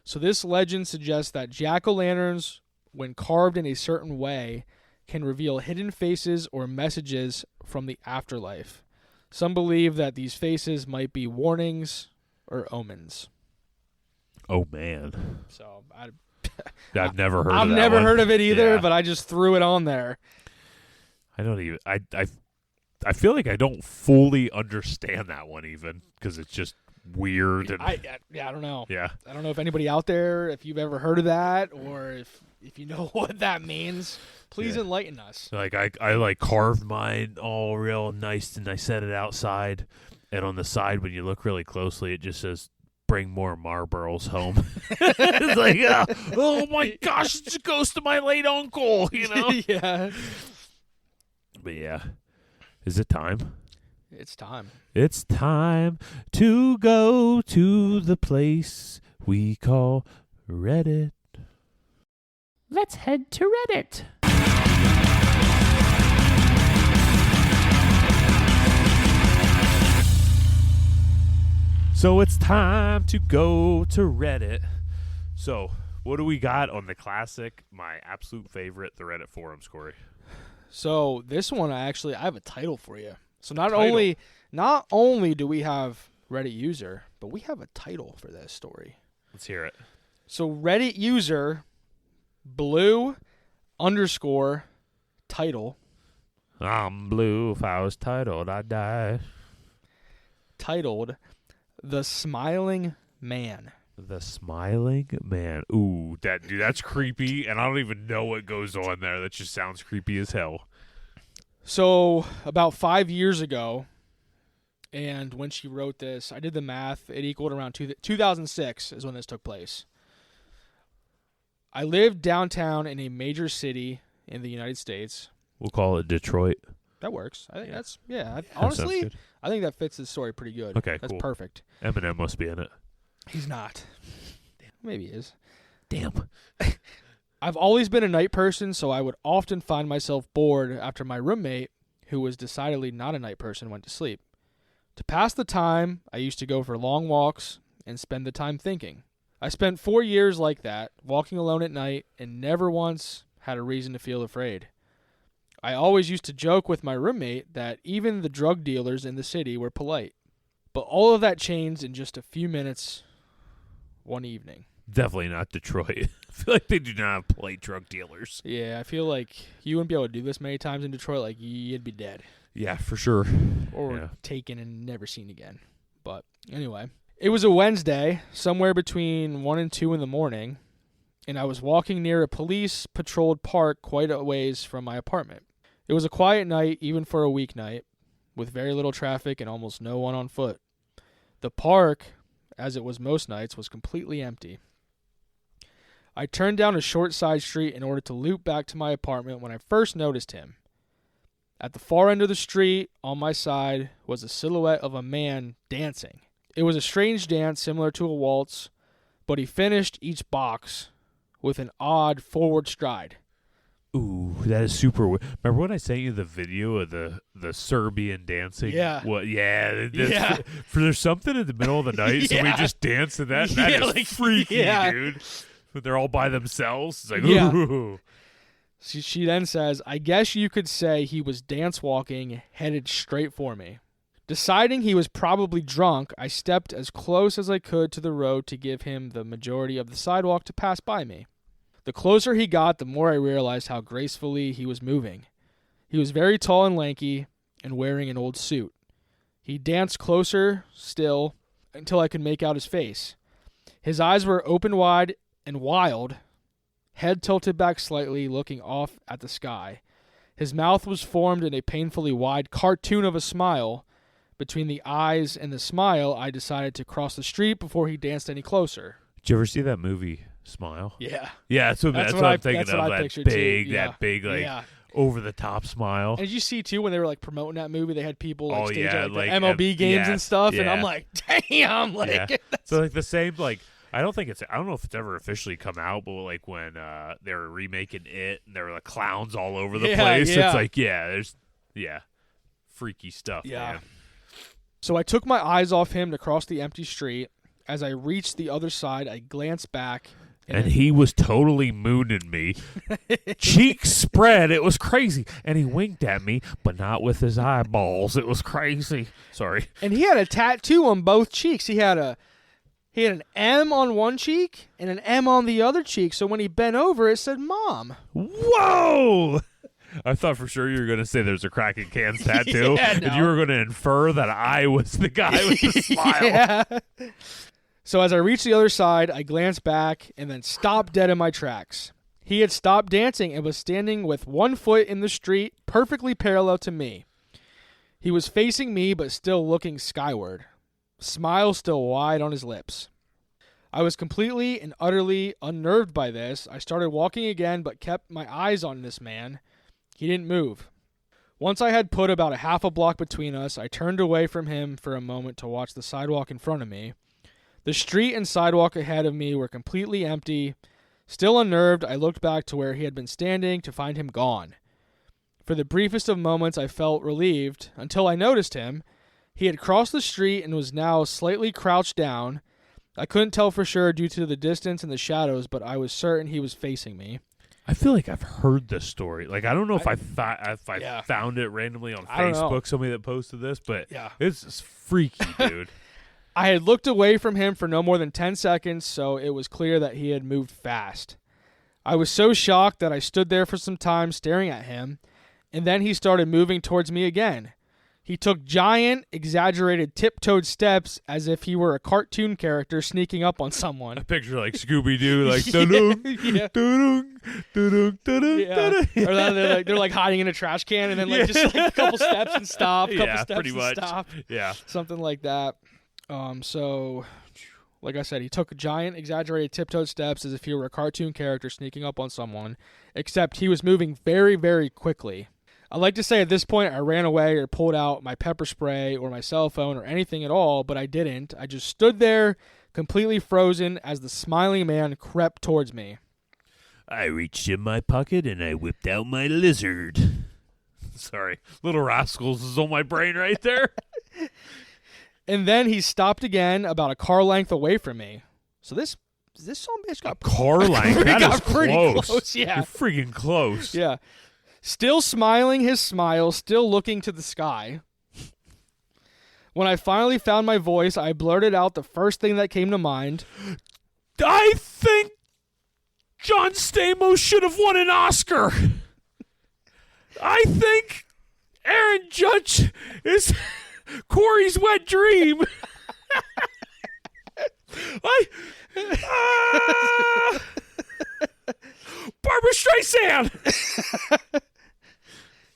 So this legend suggests that jack-o'-lanterns, when carved in a certain way, can reveal hidden faces or messages from the afterlife. Some believe that these faces might be warnings or omens. Oh, man. So I've never heard of that I've never one. heard of it either, Yeah. but I just threw it on there. I don't even... I feel like I don't fully understand that one even because it's just weird. And, I don't know. Yeah. I don't know if anybody out there, if you've ever heard of that, or if you know what that means, please enlighten us. Like I like carved mine all real nice and I set it outside, and on the side when you look really closely, it just says, "Bring more Marlboros home." It's like, oh my gosh, it's a ghost of my late uncle, you know? Yeah. But yeah. Is it time? It's time. It's time to go to the place we call Reddit. Let's head to Reddit. So it's time to go to Reddit. So, what do we got on the classic, my absolute favorite, the Reddit forums, Corey? So this one, I have a title for you. So not only do we have Reddit user, but we have a title for this story. Let's hear it. So Reddit user blue_title. I'm blue. If I was titled, I'd die. Titled The Smiling Man. The Smiling Man. Ooh, that's creepy, and I don't even know what goes on there. That just sounds creepy as hell. So about 5 years ago, and when she wrote this, I did the math. It equaled around 2006 is when this took place. I lived downtown in a major city in the United States. We'll call it Detroit. That works. I think That honestly, sounds good. I think that fits the story pretty good. Okay, That's cool. perfect. Eminem must be in it. He's not. Maybe he is. Damn. I've always been a night person, so I would often find myself bored after my roommate, who was decidedly not a night person, went to sleep. To pass the time, I used to go for long walks and spend the time thinking. I spent 4 years like that, walking alone at night, and never once had a reason to feel afraid. I always used to joke with my roommate that even the drug dealers in the city were polite. But all of that changed in just a few minutes one evening. Definitely not Detroit. I feel like they do not have polite drug dealers. Yeah, I feel like you wouldn't be able to do this many times in Detroit. Like, you'd be dead. Yeah, for sure. Or taken and never seen again. But anyway, it was a Wednesday, somewhere between 1 and 2 in the morning, and I was walking near a police-patrolled park quite a ways from my apartment. It was a quiet night, even for a weeknight, with very little traffic and almost no one on foot. The park, as it was most nights, was completely empty. I turned down a short side street in order to loop back to my apartment when I first noticed him. At the far end of the street, on my side, was the silhouette of a man dancing. It was a strange dance similar to a waltz, but he finished each box with an odd forward stride. Ooh, that is super weird. Remember when I sent you the video of the Serbian dancing? Yeah. Well, yeah. Yeah. There's something in the middle of the night, so we just dance to that. That Yeah, is like, freaky, yeah. dude. When they're all by themselves. It's like, Yeah. ooh. She then says, I guess you could say he was dance walking, headed straight for me. Deciding he was probably drunk, I stepped as close as I could to the road to give him the majority of the sidewalk to pass by me. The closer he got, the more I realized how gracefully he was moving. He was very tall and lanky and wearing an old suit. He danced closer still until I could make out his face. His eyes were open wide and wild, head tilted back slightly, looking off at the sky. His mouth was formed in a painfully wide cartoon of a smile. Between the eyes and the smile, I decided to cross the street before he danced any closer. Did you ever see that movie, Smile? Yeah. Yeah, that's what I'm thinking that's of. what I That pictured big, too. Yeah. that big, like, Yeah. over-the-top smile. And did you see, too, when they were, like, promoting that movie, they had people, like, stage at, like the MLB games and stuff, and I'm like, damn, like. Yeah. So, like, the same, like, I don't know if it's ever officially come out, but, like, when they were remaking it, and there were, like, clowns all over the place, it's like, freaky stuff, man. So I took my eyes off him to cross the empty street. As I reached the other side, I glanced back. And he was totally mooning me. Cheeks spread. It was crazy. And he winked at me, but not with his eyeballs. It was crazy. Sorry. And he had a tattoo on both cheeks. He had an M on one cheek and an M on the other cheek. So when he bent over, it said Mom. Whoa! I thought for sure you were going to say there's a Kraken Cans tattoo, and you were going to infer that I was the guy with the smile. Yeah. So as I reached the other side, I glanced back and then stopped dead in my tracks. He had stopped dancing and was standing with one foot in the street, perfectly parallel to me. He was facing me, but still looking skyward. Smile still wide on his lips. I was completely and utterly unnerved by this. I started walking again, but kept my eyes on this man. He didn't move. Once I had put about a half a block between us, I turned away from him for a moment to watch the sidewalk in front of me. The street and sidewalk ahead of me were completely empty. Still unnerved, I looked back to where he had been standing to find him gone. For the briefest of moments, I felt relieved, until I noticed him. He had crossed the street and was now slightly crouched down. I couldn't tell for sure due to the distance and the shadows, but I was certain he was facing me. I feel like I've heard this story. Like, I don't know if I found it randomly on Facebook, somebody that posted this, but it's just freaky, dude. I had looked away from him for no more than 10 seconds, so it was clear that he had moved fast. I was so shocked that I stood there for some time staring at him, and then he started moving towards me again. He took giant, exaggerated tiptoed steps as if he were a cartoon character sneaking up on someone. I picture like Scooby-Doo, like da-dum, da-dum, da-dum, da-dum, da-dum. Or they're like hiding in a trash can and then like just like a couple steps and stop, couple steps pretty and much. stop. Yeah. Something like that. So, like I said, he took giant, exaggerated tiptoed steps as if he were a cartoon character sneaking up on someone, except he was moving very, very quickly. I'd like to say at this point I ran away or pulled out my pepper spray or my cell phone or anything at all, but I didn't. I just stood there, completely frozen, as the smiling man crept towards me. I reached in my pocket and I whipped out my lizard. Sorry, Little Rascals is on my brain right there. And then he stopped again about a car length away from me. So this son bitch got car length. That is pretty close. Yeah, you're freaking close. Yeah. Still smiling his smile, still looking to the sky. When I finally found my voice, I blurted out the first thing that came to mind. I think John Stamos should have won an Oscar. I think Aaron Judge is Corey's wet dream. Barbara Streisand.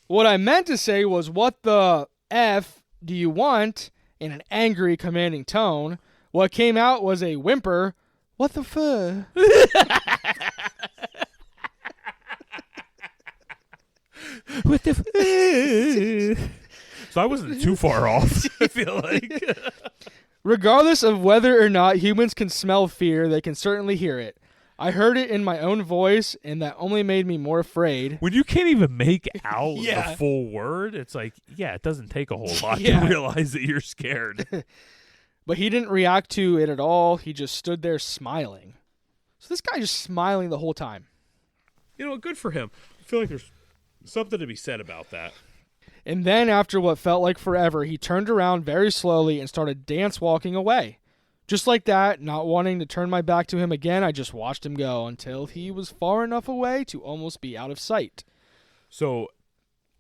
What I meant to say was, what the F do you want, in an angry, commanding tone. What came out was a whimper. What the fuck? What the So I wasn't too far off, I feel like. Regardless of whether or not humans can smell fear, they can certainly hear it. I heard it in my own voice, and that only made me more afraid. When you can't even make out the full word, it's like, it doesn't take a whole lot to realize that you're scared. But he didn't react to it at all. He just stood there smiling. So this guy just smiling the whole time. You know, good for him. I feel like there's something to be said about that. And then, after what felt like forever, he turned around very slowly and started dance walking away. Just like that, not wanting to turn my back to him again, I just watched him go until he was far enough away to almost be out of sight. So,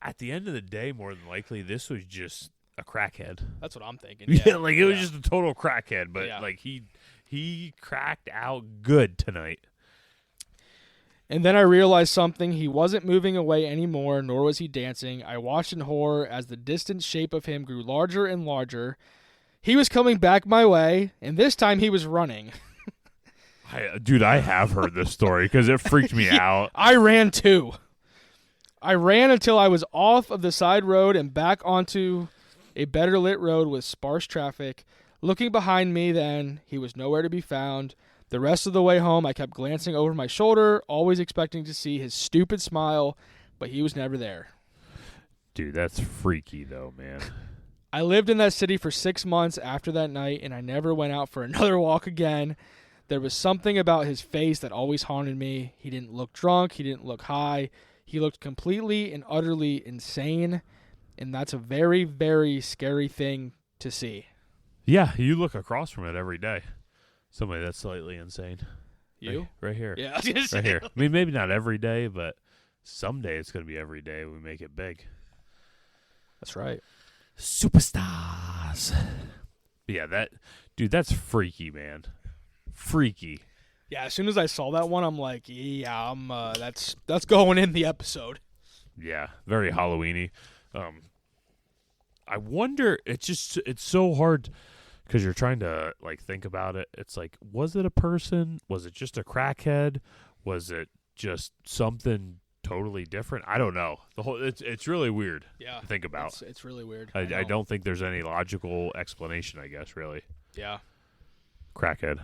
at the end of the day, more than likely, this was just a crackhead. That's what I'm thinking. Yeah, like it was just a total crackhead, but like he cracked out good tonight. And then I realized something. He wasn't moving away anymore, nor was he dancing. I watched in horror as the distant shape of him grew larger and larger. He was coming back my way, and this time he was running. Dude, I have heard this story because it freaked me out. I ran too. I ran until I was off of the side road and back onto a better lit road with sparse traffic. Looking behind me then, he was nowhere to be found. The rest of the way home, I kept glancing over my shoulder, always expecting to see his stupid smile, but he was never there. Dude, that's freaky though, man. I lived in that city for 6 months after that night, and I never went out for another walk again. There was something about his face that always haunted me. He didn't look drunk. He didn't look high. He looked completely and utterly insane, and that's a very, very scary thing to see. Yeah, you look across from it every day. Somebody that's slightly insane. You? Right here. Yeah, I was gonna say. Right here. I mean, maybe not every day, but someday it's going to be every day we make it big. That's right. Superstars. But yeah, that's freaky, man. Freaky. Yeah, as soon as I saw that one, I'm like, yeah, that's going in the episode. Yeah, very Halloween-y. I wonder, it's so hard because you're trying to like think about it. It's like, was it a person? Was it just a crackhead? Was it just something totally different? I don't know. It's really weird to think about. It's really weird. I don't think there's any logical explanation, I guess, really. Yeah. Crackhead.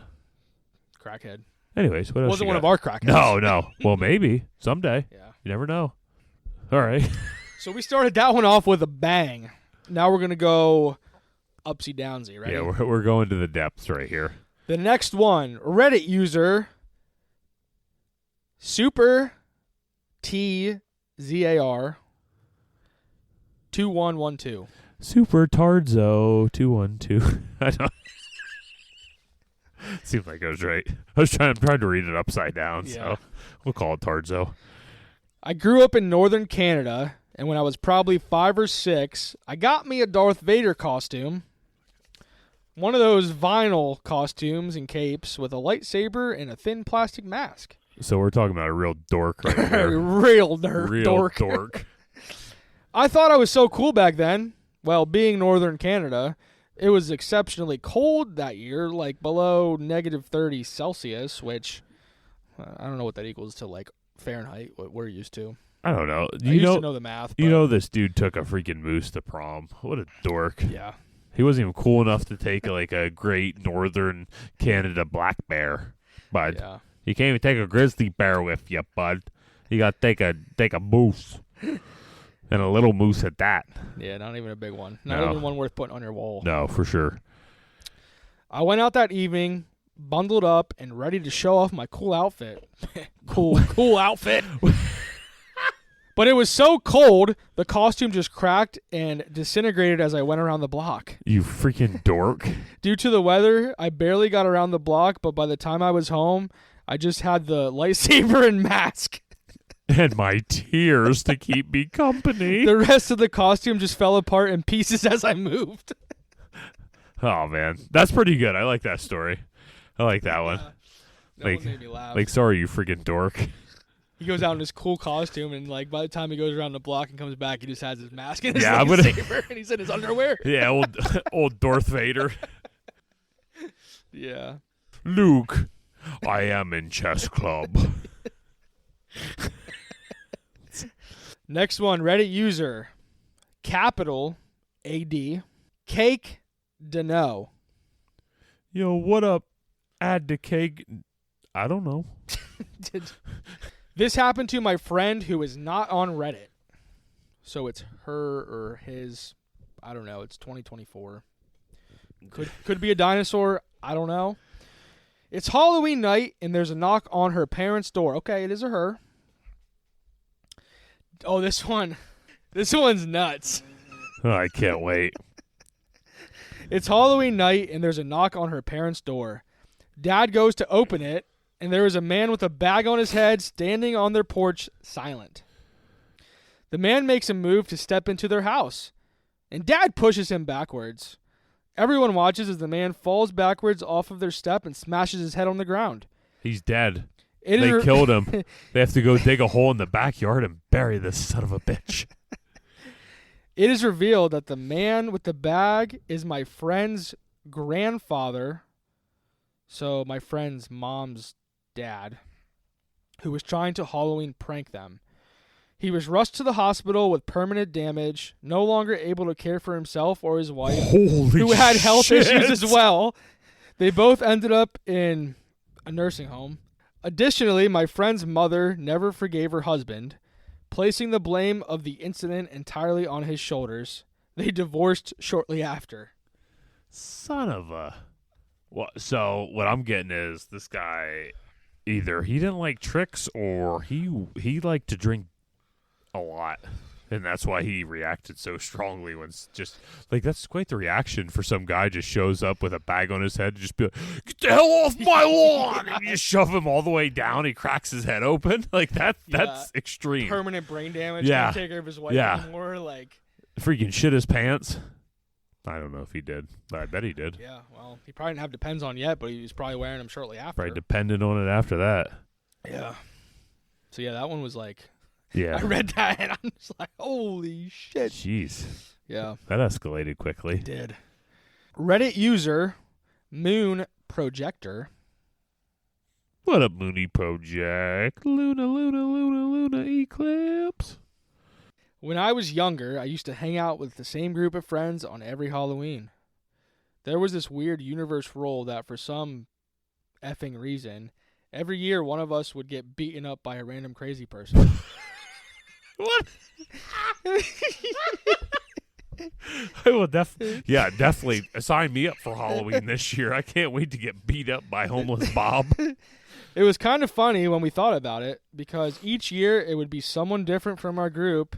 Anyways, What else? wasn't one of our crackheads. No. Well, maybe someday. Yeah. You never know. All right. So we started that one off with a bang. Now we're gonna go upsy downsy, right? Yeah, we're going to the depths right here. The next one, Reddit user Super TZAR 2112. Super Tarzo 212. I don't. Seems like it was right. I'm trying to read it upside down, so we'll call it Tarzo. I grew up in northern Canada, and when I was probably 5 or 6, I got me a Darth Vader costume. One of those vinyl costumes and capes with a lightsaber and a thin plastic mask. So we're talking about a real dork right here. Real dork. I thought I was so cool back then. Well, being northern Canada, it was exceptionally cold that year, like below -30 Celsius, which I don't know what that equals to like Fahrenheit, what we're used to. I don't know. I used to know the math. You know this dude took a freaking moose to prom. What a dork. Yeah. He wasn't even cool enough to take like a great northern Canada black bear. Bud. Yeah. You can't even take a grizzly bear with you, bud. You got to take a moose. And a little moose at that. Yeah, not even a big one. Not even one worth putting on your wall. No, for sure. I went out that evening, bundled up, and ready to show off my cool outfit. cool outfit. But it was so cold, the costume just cracked and disintegrated as I went around the block. You freaking dork. Due to the weather, I barely got around the block, but by the time I was home, I just had the lightsaber and mask. And my tears to keep me company. The rest of the costume just fell apart in pieces as I moved. Oh, man. That's pretty good. I like that story. I like that one. That one made me laugh. Like, sorry, you freaking dork. He goes out in his cool costume, and like by the time he goes around the block and comes back, he just has his mask and his lightsaber, and he's in his underwear. Yeah, old Darth Vader. Yeah. Luke, I am in chess club. Next one, Reddit user, capital AD, Cake Dano. Yo, what up? Add the cake. I don't know. This happened to my friend who is not on Reddit. So it's her or his. I don't know. It's 2024. Could be a dinosaur. I don't know. It's Halloween night, and there's a knock on her parents' door. Okay, it is a her. Oh, this one's nuts. Oh, I can't wait. It's Halloween night, and there's a knock on her parents' door. Dad goes to open it, and there is a man with a bag on his head standing on their porch, silent. The man makes a move to step into their house, and Dad pushes him backwards. Everyone watches as the man falls backwards off of their step and smashes his head on the ground. He's dead. They killed him. They have to go dig a hole in the backyard and bury this son of a bitch. It is revealed that the man with the bag is my friend's grandfather, so my friend's mom's dad, who was trying to Halloween prank them. He was rushed to the hospital with permanent damage, no longer able to care for himself or his wife, who had health issues as well. They both ended up in a nursing home. Additionally, my friend's mother never forgave her husband, placing the blame of the incident entirely on his shoulders. They divorced shortly after. Son of a... Well, so what I'm getting is this guy, either he didn't like tricks or he liked to drink a lot. And that's why he reacted so strongly when it's just like, that's quite the reaction for some guy just shows up with a bag on his head and just be like, get the hell off my lawn! And you just shove him all the way down. He cracks his head open. Like that's extreme. Permanent brain damage. Yeah. Can't take care of his wife anymore. Like, freaking shit his pants. I don't know if he did, but I bet he did. Yeah, well, he probably didn't have Depends on yet, but he was probably wearing them shortly after. Probably depended on it after that. Yeah. So yeah, that one was like... Yeah. I read that and I'm just like, holy shit. Jeez. Yeah. That escalated quickly. It did. Reddit user Moon Projector. What up, Moony Project? Luna Eclipse. When I was younger, I used to hang out with the same group of friends on every Halloween. There was this weird universe rule that for some effing reason, every year one of us would get beaten up by a random crazy person. What? I will definitely sign me up for Halloween this year. I can't wait to get beat up by homeless Bob. It was kind of funny when we thought about it, because each year it would be someone different from our group,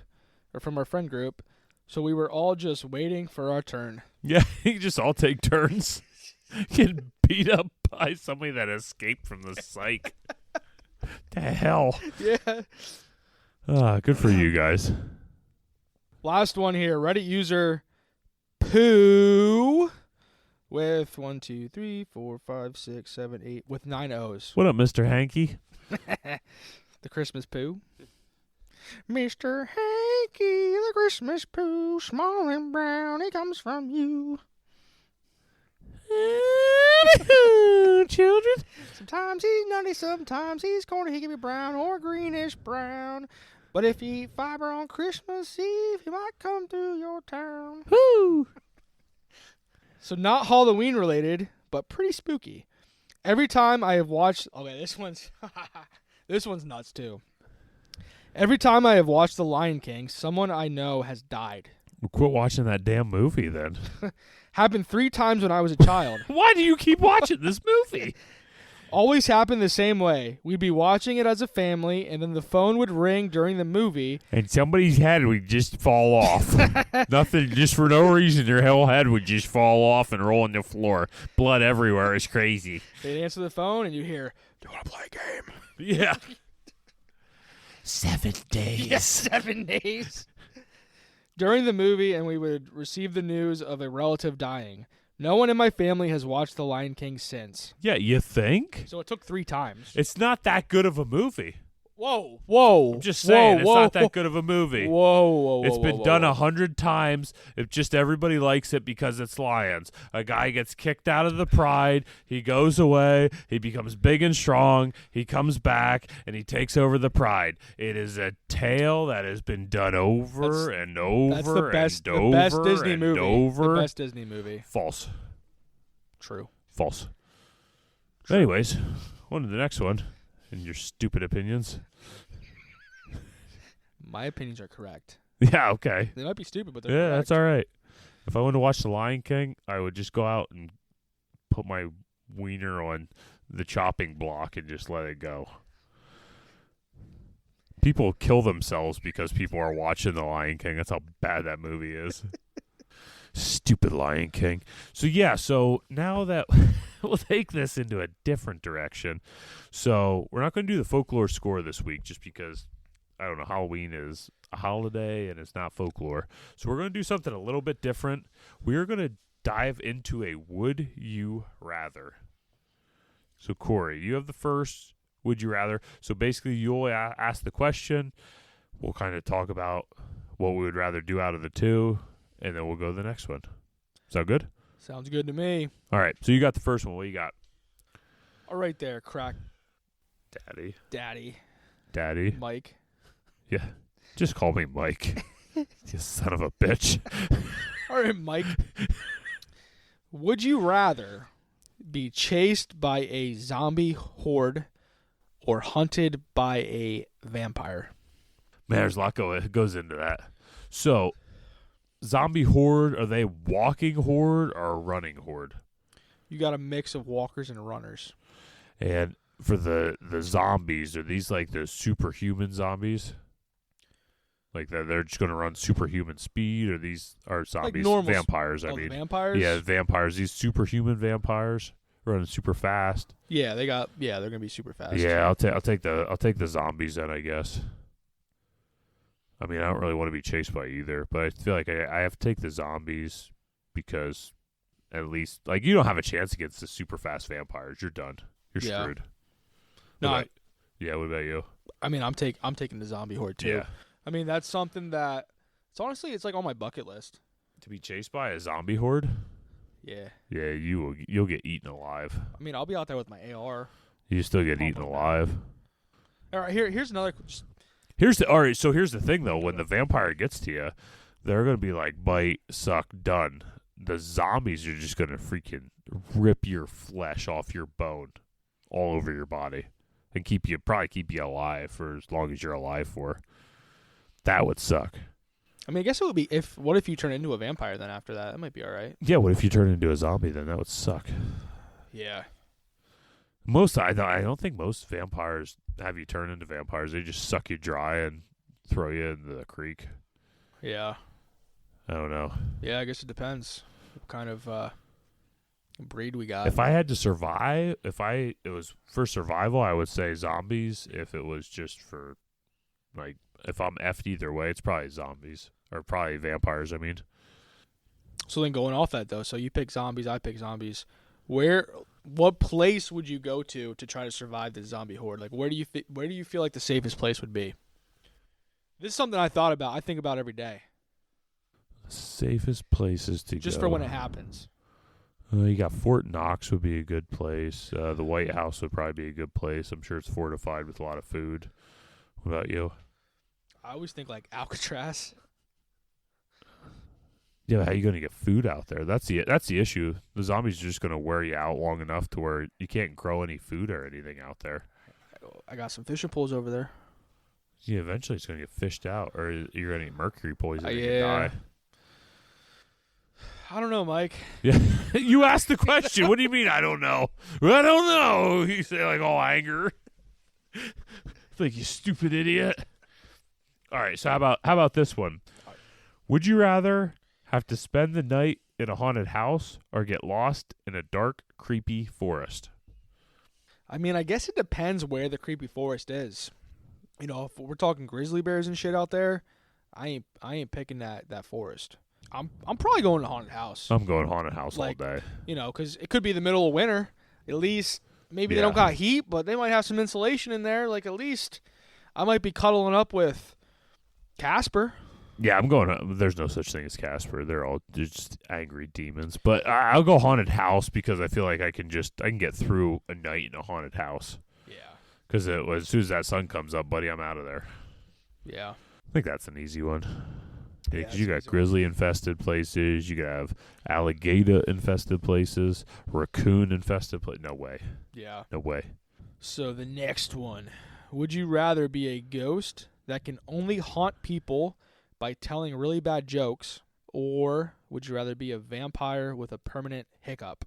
or from our friend group, so we were all just waiting for our turn. Yeah, you just all take turns. Get beat up by somebody that escaped from the psych. The hell? Yeah. Good for you guys. Last one here. Reddit user Pooh with 1, 2, 3, 4, 5, 6, 7, 8 with 9 O's. What up, Mr. Hanky? The Christmas Pooh. Mr. Hanky, the Christmas Pooh, small and brown, he comes from you. Children. Sometimes he's nutty, sometimes he's corny, he can be brown or greenish brown. But if you eat fiber on Christmas Eve, he might come through your town. Woo! So not Halloween related, but pretty spooky. Every time I have watched... Okay, this one's nuts too. Every time I have watched The Lion King, someone I know has died. Well, quit watching that damn movie then. Happened 3 times when I was a child. Why do you keep watching this movie? Always happened the same way. We'd be watching it as a family, and then the phone would ring during the movie. And somebody's head would just fall off. Nothing, just for no reason, their whole head would just fall off and roll on the floor. Blood everywhere. It's crazy. They'd answer the phone, and you hear, "Do you want to play a game?" Yeah. 7 days. Yes, 7 days. During the movie, and we would receive the news of a relative dying. No one in my family has watched The Lion King since. Yeah, you think? So it took 3 times. It's not that good of a movie. Whoa. I'm just saying, it's not that good of a movie. Whoa. It's been done 100 times. It just everybody likes it because it's lions. A guy gets kicked out of the pride. He goes away. He becomes big and strong. He comes back, and he takes over the pride. It is a tale that has been done over and over That's the best, and the over best Disney and movie. over. The best Disney movie. False. True. False. Anyways, on to the next one. And your stupid opinions. My opinions are correct. Yeah, okay. They might be stupid, but they're Yeah, correct. that's all right. If I wanted to watch The Lion King, I would just go out and put my wiener on the chopping block and just let it go. People kill themselves because people are watching The Lion King. That's how bad that movie is. Stupid Lion King. So now that we'll take this into a different direction. So we're not going to do the folklore score this week just because, I don't know, Halloween is a holiday and it's not folklore. So we're going to do something a little bit different. We're going to dive into a would you rather. So Corey, you have the first Would you rather? So basically, you'll ask the question. We'll kind of talk about what we would rather do out of the two, and then we'll go to the next one. Sound good? Sounds good to me. All right. So you got the first one. What you got? All right there, crack. Daddy. Mike. Yeah. Just call me Mike. You son of a bitch. All right, Mike. Would you rather be chased by a zombie horde or hunted by a vampire? Man, there's a lot goes into that. So, zombie horde, are they walking horde or running horde? You got a mix of walkers and runners. And for the zombies, are these like the superhuman zombies? Like they're just going to run superhuman speed, or these are zombies? Like vampires, I the mean. vampires? Yeah, vampires. These superhuman vampires running super fast. Yeah, they're going to be super fast. Yeah, I'll take the zombies then, I guess. I mean, I don't really want to be chased by either, but I feel like I have to take the zombies because at least, like, you don't have a chance against the super fast vampires. You're done. You're screwed. No, what about you? I mean, I'm taking the zombie horde too. Yeah. I mean, that's something that it's like on my bucket list. To be chased by a zombie horde? Yeah. Yeah, you'll get eaten alive. I mean, I'll be out there with my AR. You still get eaten alive. All right, here's another. All right. So here's the thing, though. When the vampire gets to you, they're gonna be like bite, suck, done. The zombies are just gonna freaking rip your flesh off your bone, all over your body, and probably keep you alive for as long as you're alive for. That would suck. I mean, I guess it would be what if you turn into a vampire then after that? That might be all right. Yeah. What if you turn into a zombie? Then that would suck. Yeah. I don't think most vampires have you turn into vampires. They just suck you dry and throw you into the creek. Yeah. I don't know. Yeah, I guess it depends what kind of breed we got. If I had to survive, it was for survival, I would say zombies. If it was just for, like, if I'm effed either way, it's probably zombies. Or probably vampires, I mean. So then going off that, though, so you pick zombies, I pick zombies. What place would you go to try to survive the zombie horde? Like, where do you feel like the safest place would be? This is something I thought about. I think about every day. Safest places to go. Just for when it happens. You got Fort Knox would be a good place. The White House would probably be a good place. I'm sure it's fortified with a lot of food. What about you? I always think like Alcatraz. Yeah, how are you going to get food out there? That's the issue. The zombies are just going to wear you out long enough to where you can't grow any food or anything out there. I got some fishing poles over there. Yeah, eventually it's going to get fished out, or you're going to get mercury poisoning and yeah. die. I don't know, Mike. Yeah, you asked the question. What do you mean? I don't know. I don't know. You say like all anger. Like, you stupid idiot. All right. So how about this one? Would you rather have to spend the night in a haunted house or get lost in a dark, creepy forest? I mean, I guess it depends where the creepy forest is. You know, if we're talking grizzly bears and shit out there, I ain't picking that forest. I'm probably going to haunted house. I'm going haunted house all day. You know, because it could be the middle of winter. At least maybe they don't got heat, but they might have some insulation in there. Like, at least I might be cuddling up with Casper. Yeah, I'm going. There's no such thing as Casper. They're just angry demons. But I'll go haunted house because I feel like I can get through a night in a haunted house. Yeah. Because as soon as that sun comes up, buddy, I'm out of there. Yeah. I think that's an easy one. Yeah, because you got easy. Grizzly-infested places. You could have alligator-infested places. Raccoon-infested places. No way. Yeah. No way. So the next one. Would you rather be a ghost that can only haunt people by telling really bad jokes, or would you rather be a vampire with a permanent hiccup?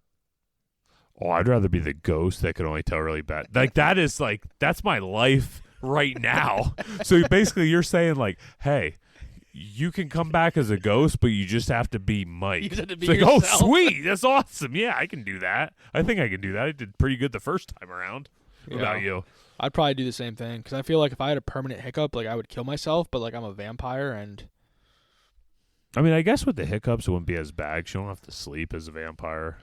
Oh, I'd rather be the ghost that could only tell really bad. That's my life right now. So basically you're saying like, hey, you can come back as a ghost, but you just have to be Mike. You just have to be it's like, yourself. Oh, sweet. That's awesome. Yeah, I can do that. I think I can do that. I did pretty good the first time around. What about you? I'd probably do the same thing because I feel like if I had a permanent hiccup, like I would kill myself, but like I'm a vampire and... I mean, I guess with the hiccups, it wouldn't be as bad 'cause you don't have to sleep as a vampire.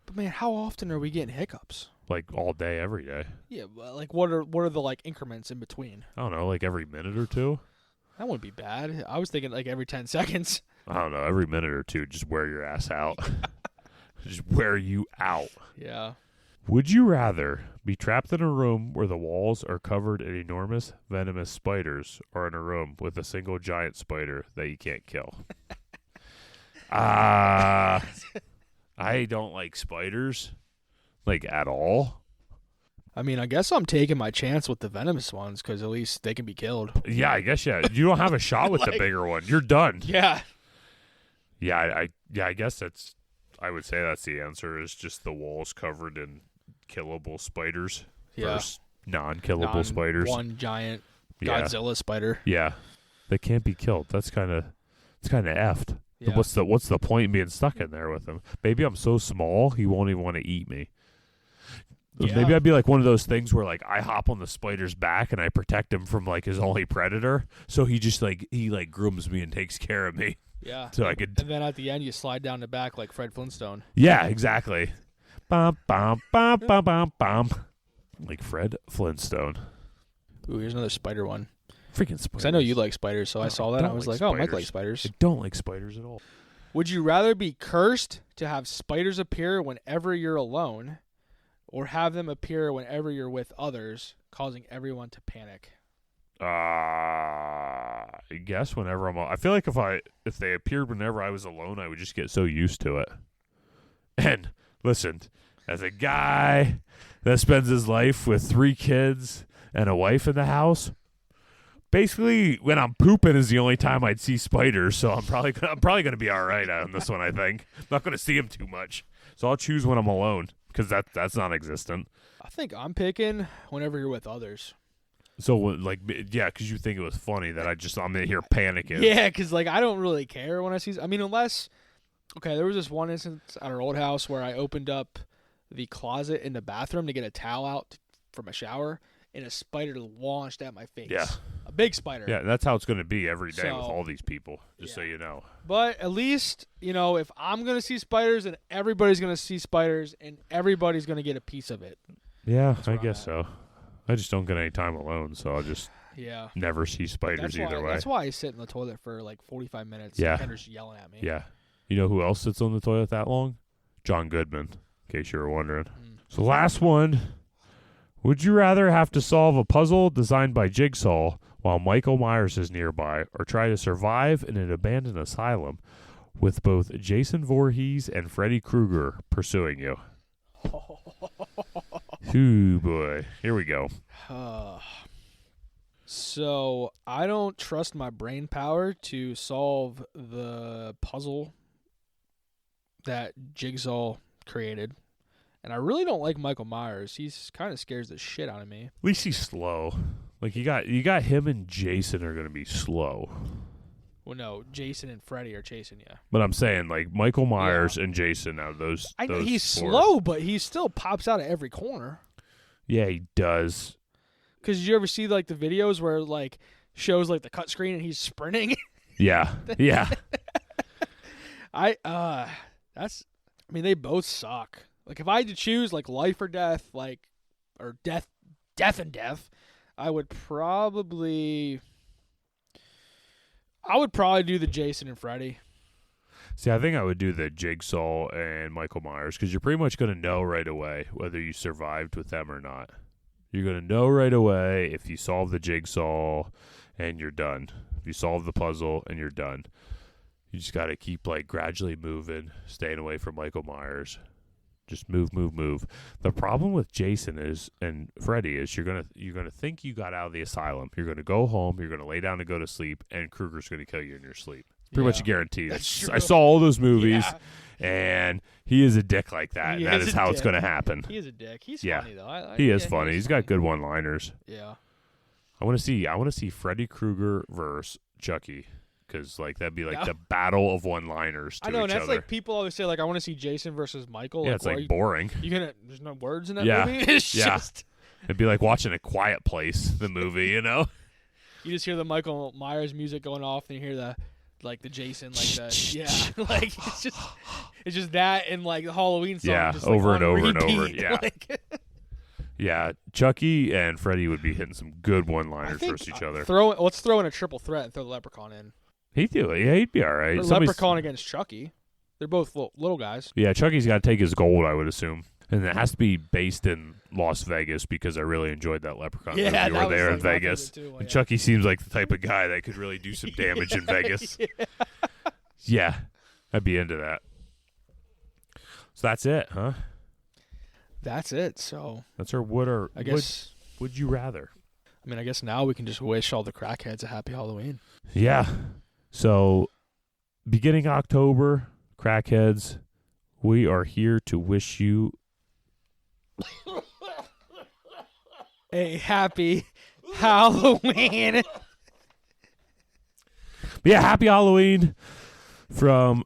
But man, how often are we getting hiccups? Like all day, every day. Yeah, but like what are the like increments in between? I don't know, like every minute or two. That wouldn't be bad. I was thinking like every 10 seconds. I don't know, every minute or two, just wear your ass out. Just wear you out. Yeah. Would you rather be trapped in a room where the walls are covered in enormous venomous spiders, or in a room with a single giant spider that you can't kill? I don't like spiders, like at all. I mean, I guess I'm taking my chance with the venomous ones because at least they can be killed. Yeah, I guess, yeah. You don't have a shot with Like- the bigger one. You're done. Yeah. Yeah, I guess I would say that's the answer, is just the walls covered in killable spiders Yeah. versus non-killable spiders. One giant Yeah. Godzilla spider. Yeah. They can't be killed. It's kind of effed. Yeah. What's the point in being stuck in there with him? Maybe I'm so small he won't even want to eat me. Yeah. Maybe I'd be like one of those things where like I hop on the spider's back and I protect him from like his only predator. So he just like grooms me and takes care of me. Yeah. So I could. And then at the end, you slide down the back like Fred Flintstone. Yeah, exactly. Bum, bum, bum, bum, bum, bum. Like Fred Flintstone. Ooh, here's another spider one. Freaking spiders. Because I know you like spiders, so I saw that and I don't was like like, oh, Mike spiders. likes spiders. I don't like spiders at all. Would you rather be cursed to have spiders appear whenever you're alone, or have them appear whenever you're with others, causing everyone to panic? I guess whenever I feel like if they appeared whenever I was alone, I would just get so used to it. And listen, as a guy that spends his life with 3 kids and a wife in the house, basically when I'm pooping is the only time I'd see spiders. So I'm probably gonna be all right on this one. I think I'm not gonna see them too much, so I'll choose when I'm alone because that's non-existent. I think I'm picking whenever you're with others. So like, yeah, because you think it was funny that I'm in here panicking. Yeah, because like I don't really care when I see. I mean, unless there was this one instance at our old house where I opened up the closet in the bathroom to get a towel out from a shower, and a spider launched at my face. Yeah. A big spider. Yeah, that's how it's going to be every day with So, all these people, just so yeah. you know. But at least, if I'm going to see spiders, then everybody's going to see spiders, and everybody's going to get a piece of it. Yeah, That's I where I'm guess at. so. I just don't get any time alone, so I'll just Yeah. never see spiders either way. That's why I sit in the toilet for like 45 minutes. Yeah. And Kendra's yelling at me. Yeah. You know who else sits on the toilet that long? John Goodman, in case you were wondering. So last one. Would you rather have to solve a puzzle designed by Jigsaw while Michael Myers is nearby, or try to survive in an abandoned asylum with both Jason Voorhees and Freddy Krueger pursuing you? Ooh, boy. Here we go. So I don't trust my brain power to solve the puzzle that Jigsaw created. And I really don't like Michael Myers. He's kind of scares the shit out of me. At least he's slow. Like you got him and Jason are going to be slow. Well, no, Jason and Freddy are chasing you. But I'm saying like Michael Myers and Jason out of those. I know those he's 4. slow, but he still pops out at every corner. Yeah, he does. Because did you ever see like the videos where like shows like the cut screen and he's sprinting? Yeah. Yeah. They both suck. Like if I had to choose like life or death, or death and death, I would probably do the Jason and Freddy. See, I think I would do the Jigsaw and Michael Myers because you're pretty much going to know right away whether you survived with them or not. You're going to know right away if you solve the Jigsaw and you're done. If you solve the puzzle and you're done. You just got to keep like gradually moving, staying away from Michael Myers. Just move. The problem with Jason and Freddy is you're gonna think you got out of the asylum. You're gonna go home. You're gonna lay down and go to sleep, and Krueger's gonna kill you in your sleep. Pretty much a guarantee. That's I true. saw all those movies, Yeah. and he is a dick like that. He And that is is a how it's dick. gonna happen. He is a dick. He's Yeah. funny though. He is funny. He's got good one-liners. Yeah. I want to see Freddy Krueger versus Chucky. Because like that'd be like Yeah. the battle of one-liners to I know, and each that's other. like people always say like I want to see Jason versus Michael. Yeah, it's like boring. There's no words in that Yeah. movie. It's Yeah. just It'd be like watching A Quiet Place, the movie, you know? you just hear the Michael Myers music going off, and you hear the Jason like it's just that and like the Halloween song. Yeah, just, like, over on and over and over, repeat. yeah. Like, Yeah, Chucky and Freddy would be hitting some good one-liners versus each other. Let's throw in a triple threat and throw the Leprechaun in. He'd do it. Yeah, he'd be all right. Or Leprechaun against Chucky. They're both little guys. Yeah, Chucky's got to take his gold, I would assume. And it has to be based in Las Vegas because I really enjoyed that Leprechaun movie where they were in Vegas. Too, and Chucky seems like the type of guy that could really do some damage in Vegas. Yeah, I'd be into that. So that's it, huh? That's it. So that's our would you rather? I mean, I guess now we can just wish all the crackheads a happy Halloween. Yeah. So beginning October, crackheads, we are here to wish you a happy Halloween. Yeah, happy Halloween from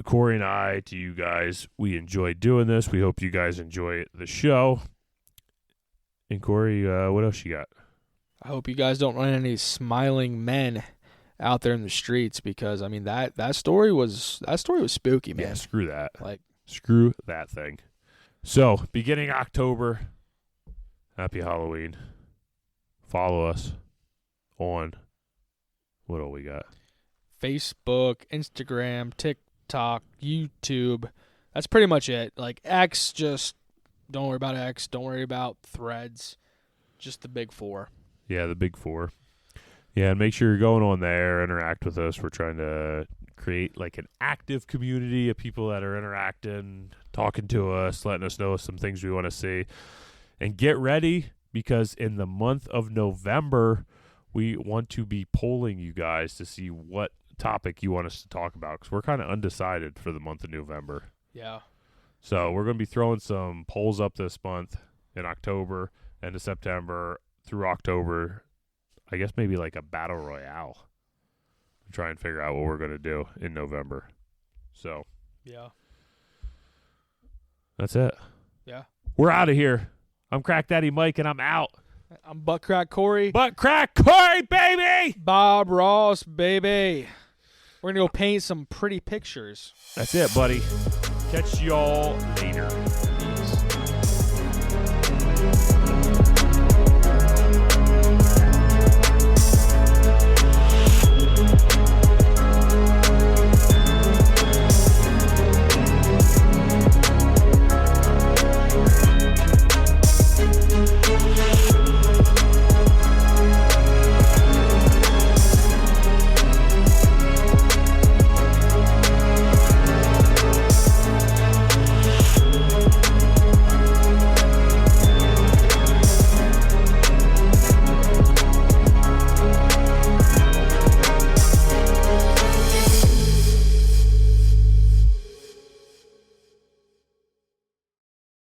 Corey and I to you guys. We enjoyed doing this. We hope you guys enjoy the show. And Corey, what else you got? I hope you guys don't run into any smiling men out there in the streets because I mean that story was spooky, man. Yeah, screw that. Like screw that thing. So, beginning October, happy Halloween. Follow us on what do we got? Facebook, Instagram, TikTok, YouTube. That's pretty much it. Like X, just don't worry about X. Don't worry about Threads. Just the big four. Yeah, the big four. Yeah, and make sure you're going on there, interact with us. We're trying to create like an active community of people that are interacting, talking to us, letting us know some things we want to see. And get ready because in the month of November, we want to be polling you guys to see what topic you want us to talk about because we're kind of undecided for the month of November. Yeah. So we're going to be throwing some polls up this month in October, end of September through October. I guess maybe like a battle royale. Try and figure out what we're going to do in November. So. Yeah. That's it. Yeah. We're out of here. I'm Crack Daddy Mike, and I'm out. I'm Butt Crack Corey. Butt Crack Corey, baby! Bob Ross, baby. We're going to go paint some pretty pictures. That's it, buddy. Catch y'all later.